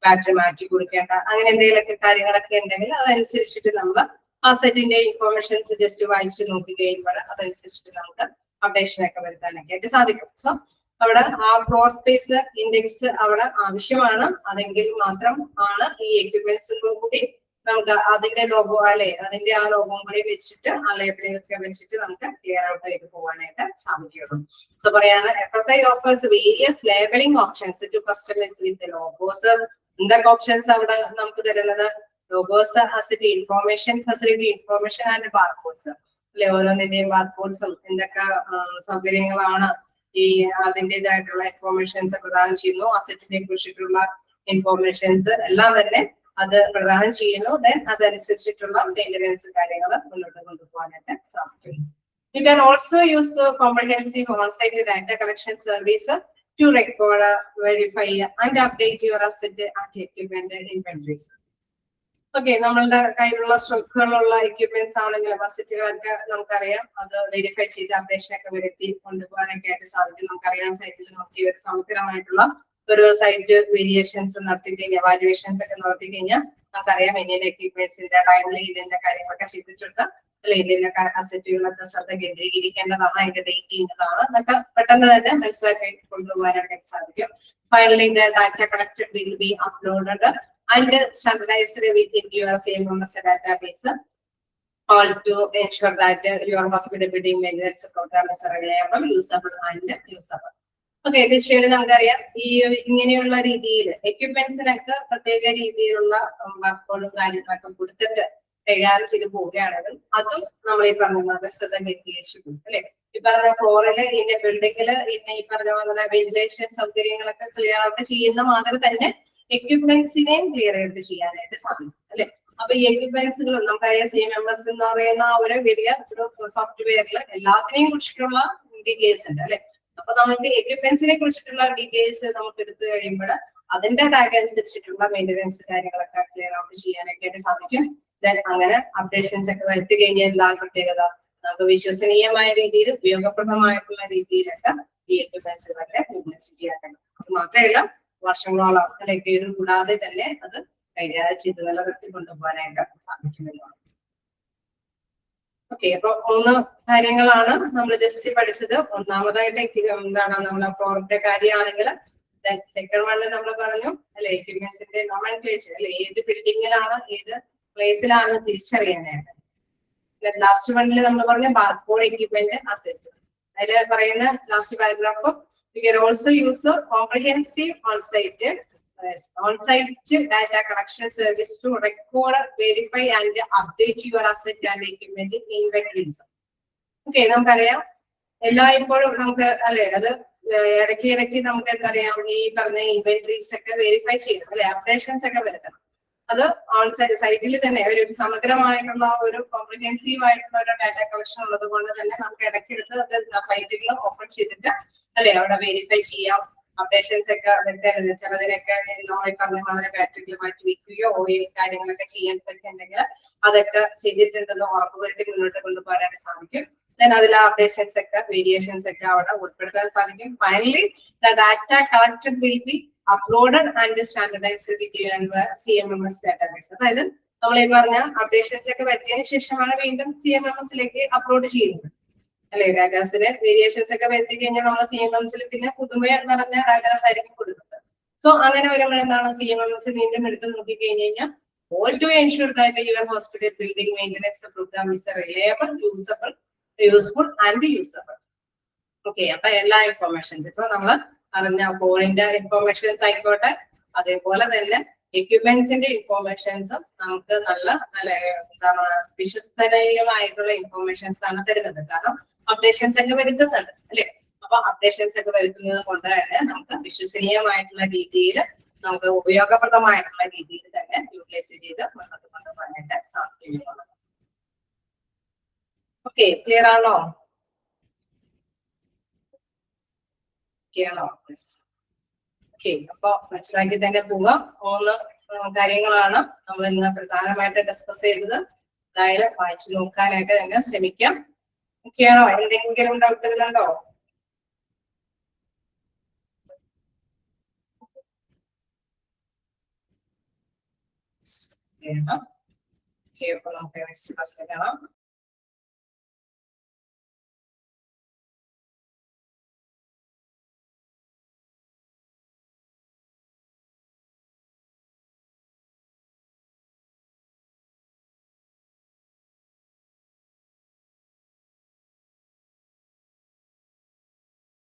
ബാറ്ററി മാറ്റി കൊടുക്കേണ്ട അങ്ങനെ എന്തെങ്കിലുമൊക്കെ കാര്യങ്ങളൊക്കെ ഉണ്ടെങ്കിൽ അതനുസരിച്ചിട്ട് നമ്മൾ ആ സെറ്റിന്റെ ഇൻഫോർമേഷൻസ് ജസ്റ്റ് വായിച്ചു നോക്കി കഴിയുമ്പോൾ അതനുസരിച്ചിട്ട് നമുക്ക് അപ്ഡേഷൻ ഒക്കെ വരുത്താനൊക്കെ ആയിട്ട് സാധിക്കും. സോ അവിടെ ആ ഫ്ലോർ സ്പേസ് ഇൻഡെക്സ് അവിടെ ആവശ്യമാണ്. അതെങ്കിൽ മാത്രം ആണ് ഈ എക്യുപ്മെന്റ്സും കൂടി നമുക്ക് അതിന്റെ ലോഗോ അല്ലെ അതിന്റെ ആ ലോഗോം കൂടി വെച്ചിട്ട് ആ ലേബലിംഗ് ഒക്കെ വെച്ചിട്ട് നമുക്ക് ക്ലിയർ ഔട്ട് ചെയ്ത് പോകാനായിട്ട് സാധിക്കുള്ളൂ. സോ പറയാണ് FSI offers various labeling options to customers with logos. എന്തൊക്കെ ഓപ്ഷൻസ് അവിടെ നമുക്ക് തരുന്നത്? Logos, asset information, facility information and barcodes അല്ലെ. ഓരോന്നിന്റെയും ബാർകോഡ്സും എന്തൊക്കെ സൗകര്യങ്ങളാണ് ഈ അതിൻ്റെതായിട്ടുള്ള ഇൻഫോർമേഷൻസ് പ്രദാനം ചെയ്യുന്നു. അസറ്റിനെ കുറിച്ചിട്ടുള്ള ഇൻഫോർമേഷൻസ് എല്ലാം തന്നെ അത് പ്രദാനം ചെയ്യുന്നു. ദെൻ അതനുസരിച്ചിട്ടുള്ള മെയിൻ്റനൻസ് കാര്യങ്ങൾ മുന്നോട്ട് കൊണ്ടുപോകാനായിട്ട് സാധിക്കുന്നു. You can also use the comprehensive on-site data collection service to record, verify, and update your asset and equipment inventories. Okay, നമ്മളുടെ കയ്യിലുള്ള സ്റ്റോക്കുകളുള്ള എക്യുപ്മെന്റ്സ് ആണെങ്കിലും അസറ്റുകളൊക്കെ നമുക്കറിയാം, അത് വെരിഫൈ ചെയ്ത് അപ്ഡേഷൻ ഒക്കെ വരുത്തി കൊണ്ടുപോകാനൊക്കെ ആയിട്ട് സാധിക്കും. നമുക്കറിയാം സൈറ്റിൽ നോക്കി ഒരു സമഗ്രമായിട്ടുള്ള ഒരു സൈറ്റ് വേരിയേഷൻസ് നടത്തി കഴിഞ്ഞാൽ, വാല്യുവേഷൻസ് ഒക്കെ നടത്തി കഴിഞ്ഞാൽ നമുക്കറിയാം ഇന്ത്യൻ എക്യുപ്മെന്റ്സിന്റെ ടൈമിൽ ഇതിന്റെ കാര്യങ്ങളൊക്കെ ചെയ്തിട്ടുണ്ട്. അല്ലെ, ഇന്ത്യയിലെ അസറ്റുകളൊക്കെ ശ്രദ്ധ കേന്ദ്രീകരിക്കേണ്ടതാണ്, അതിന്റെ ഡേറ്റ് ചെയ്യുന്നതാണ് എന്നൊക്കെ പെട്ടെന്ന് തന്നെ മനസ്സിലാക്കി കൊണ്ടുപോകാനൊക്കെ സാധിക്കും. Finally the data collected will be uploaded and standardized within your CMMS database, all to ensure that your hospital building maintenance program is reliable, usable and usable. Okay, തീർച്ചയായിട്ടും നമുക്കറിയാം ഈ ഇങ്ങനെയുള്ള രീതിയിൽ എക്യുപ്മെന്റ്സിനൊക്കെ പ്രത്യേക രീതിയിലുള്ള വർക്കുകളും കാര്യങ്ങളൊക്കെ കൊടുത്തിട്ട് കൈകാര്യം ചെയ്ത് പോവുകയാണെങ്കിൽ അതും നമ്മൾ ഈ പറഞ്ഞ ശ്രദ്ധ കേന്ദ്രീകരിച്ചു പോകും. അല്ലെ, ഈ പറഞ്ഞ ഫ്ലോറില് ഇതിന്റെ ബിൽഡിങ്ങില് ഈ പറഞ്ഞ പോലെ വെന്റിലേഷൻ സൗകര്യങ്ങളൊക്കെ ക്ലിയർ ഔട്ട് ചെയ്യുന്ന മാതിരി തന്നെ എക്യുപ്മെന്റ്സിനെയും ക്ലിയർ ഔട്ട് ചെയ്യാനായിട്ട് സാധിക്കും. അല്ലെ, അപ്പൊ ഈ എക്യുപ്മെന്റ്സുകൾ നമുക്കറിയാം CMMS എന്ന് പറയുന്ന ഒരു വലിയ ഒരു സോഫ്റ്റ്വെയറിൽ എല്ലാത്തിനെയും കുറിച്ചിട്ടുള്ള ഡീറ്റെയിൽസ് ഉണ്ട്. അല്ലെ, അപ്പൊ നമുക്ക് എക്യുപ്മെന്റ്സിനെ കുറിച്ചിട്ടുള്ള ഡീറ്റെയിൽസ് നമുക്ക് എടുത്തു കഴിയുമ്പോൾ അതിന്റെ ടാഗ് അനുസരിച്ചിട്ടുള്ള മെയിൻ്റെനൻസ് കാര്യങ്ങളൊക്കെ ക്ലിയർ ഔട്ട് ചെയ്യാനൊക്കെ ആയിട്ട് സാധിക്കും. ദെൻ അങ്ങനെ അപ്ഡേഷൻസ് ഒക്കെ വരുത്തി കഴിഞ്ഞാൽ എന്താണ് പ്രത്യേകത, നമുക്ക് വിശ്വസനീയമായ രീതിയിൽ ഉപയോഗപ്രദമായിട്ടുള്ള രീതിയിലൊക്കെ ഈ എക്യുപ്മെന്റ്സുകളൊക്കെ യൂട്ടിലൈസ് ചെയ്യാൻ കഴിയും. അത് മാത്രമല്ല വർഷങ്ങളോളം അല്ലെങ്കിൽ കൂടാതെ തന്നെ അത് കൈകാര്യം ചെയ്ത് നിലനിർത്തി കൊണ്ടുപോകാനായിട്ട് സാധിക്കുമല്ലോ. ഓക്കെ, അപ്പൊ 3 കാര്യങ്ങളാണ് നമ്മൾ ജസ്റ്റ് പഠിച്ചത്. ഒന്നാമതായിട്ട് എന്താണ് നമ്മളെ ഫ്ലോറിന്റെ കാര്യമാണെങ്കിൽ, സെക്കൻഡ് വണ്ണിൽ നമ്മൾ പറഞ്ഞു അല്ലെ എക്യുപ്മെന്റ്സിന്റെ നോമൻക്ലേച്ചർ, അല്ലെ ഏത് ബിൽഡിങ്ങിലാണ് ഏത് പ്ലേസിലാണ് തിരിച്ചറിയാനായിട്ട്. ലാസ്റ്റ് വണ്ണിൽ നമ്മൾ പറഞ്ഞ ബാർകോഡ് എക്യുപ്മെന്റ് അസറ്റ്സ്, അതിൽ പറയുന്ന last paragraph, you can also use a comprehensive on-site data collection service to record, verify and update your asset and equipment inventories. Okay, നമുക്കറിയാം എല്ലായ്പ്പോഴും നമുക്ക് അല്ലെ അത് ഇടയ്ക്ക് നമുക്ക് എന്താ പറയാ ഈ പറഞ്ഞ ഇൻവെന്ററീസ് ഒക്കെ വെരിഫൈ ചെയ്യണം, അല്ലെ അപ്ഡേഷൻസ് ഒക്കെ വരുത്തണം. അത് ഓൺ സൈറ്റിൽ തന്നെ ഒരു സമഗ്രമായിട്ടുള്ള ഒരു കോംപ്രിഹെൻസീവ് ആയിട്ടുള്ള ഒരു ഡാറ്റ കളക്ഷൻ ഉള്ളത് കൊണ്ട് തന്നെ നമുക്ക് ഇടയ്ക്കെടുത്ത് അത് സൈറ്റുകൾ ഓപ്പൺ ചെയ്തിട്ട് അല്ലെ അവിടെ വെരിഫൈ ചെയ്യാം. അപ്ഡേഷൻസ് ഒക്കെ വരുത്താൻ ചിലതിനൊക്കെ നമ്മൾ പറഞ്ഞ മാതിരി ബാറ്ററികൾ മാറ്റി വെക്കുകയോ ഓയിൽ കാര്യങ്ങളൊക്കെ ചെയ്യാനൊക്കെ ഉണ്ടെങ്കിൽ അതൊക്കെ ചെയ്തിട്ടുണ്ടെന്ന് ഉറപ്പുവരുത്തി മുന്നോട്ട് കൊണ്ടുപോകാനായിട്ട് സാധിക്കും. ദെൻ അതിലെ അപ്ഡേഷൻസ് ഒക്കെ വേരിയേഷൻസ് ഒക്കെ അവിടെ ഉൾപ്പെടുത്താൻ സാധിക്കും. Finally the data collected will be uploaded and standardized with your CMMS database. അതായത് നമ്മൾ ഈ പറഞ്ഞ അപ്ഡേഷൻസ് ഒക്കെ വരുത്തിയതിനു ശേഷമാണ് വീണ്ടും CMMS-ലേക്ക് അപ്ലോഡ് ചെയ്യുന്നത്. അല്ലെ, ഡാറ്റാസിന് വേരിയേഷൻസ് ഒക്കെ വരുത്തി കഴിഞ്ഞാൽ നമ്മൾ CMMS-ൽ പിന്നെ പുതുമ നിറഞ്ഞ ഡാറ്റാസ് ആയിരിക്കും കൊടുക്കുന്നത്. സോ അങ്ങനെ വരുമ്പോൾ എന്താണ് CMMS വീണ്ടും എടുത്ത് നോക്കി കഴിഞ്ഞ് കഴിഞ്ഞാൽ all to ensure that your hospital building maintenance program is reliable, useful and usable. Okay, അപ്പൊ എല്ലാ ഇൻഫോർമേഷൻസ് ഇപ്പൊ നമ്മൾ അറിഞ്ഞ ഫോണിന്റെ ഇൻഫോർമേഷൻസ് ആയിക്കോട്ടെ, അതേപോലെ തന്നെ എക്യുപ്മെന്റ്സിന്റെ ഇൻഫോർമേഷൻസും നമുക്ക് നല്ല എന്താണ് വിശ്വസനീയമായിട്ടുള്ള ഇൻഫോർമേഷൻസ് ആണ് തരുന്നത്. കാരണം അപ്ഡേഷൻസ് ഒക്കെ വരുത്തുന്നുണ്ട് അല്ലെ, അപ്പൊ അപ്ഡേഷൻസ് ഒക്കെ വരുത്തുന്നത് കൊണ്ട് തന്നെ നമുക്ക് വിശ്വസനീയമായിട്ടുള്ള രീതിയിൽ നമുക്ക് ഉപയോഗപ്രദമായിട്ടുള്ള രീതിയിൽ തന്നെ യൂട്ടിലൈസ് ചെയ്ത് മുന്നോട്ട് കൊണ്ടുപോകാനായിട്ട് സാധിക്കുന്നതാണ്. ഓക്കെ, ക്ലിയർ ആണോ? ഓക്കെ, അപ്പൊ മനസ്സിലാക്കി തന്നെ പോകാം. 3 കാര്യങ്ങളാണ് നമ്മൾ ഇന്ന് പ്രധാനമായിട്ട് ഡിസ്കസ് ചെയ്തത്. എന്തായാലും വായിച്ചു നോക്കാനായിട്ട് തന്നെ ശ്രമിക്കാം. ഓക്കെയാണോ? എന്തെങ്കിലും ഡൗട്ടുകളുണ്ടോ? ഓക്കെ, അപ്പൊ നമുക്ക് നെക്സ്റ്റ് ക്ലാസ്സിൽ കാണാം.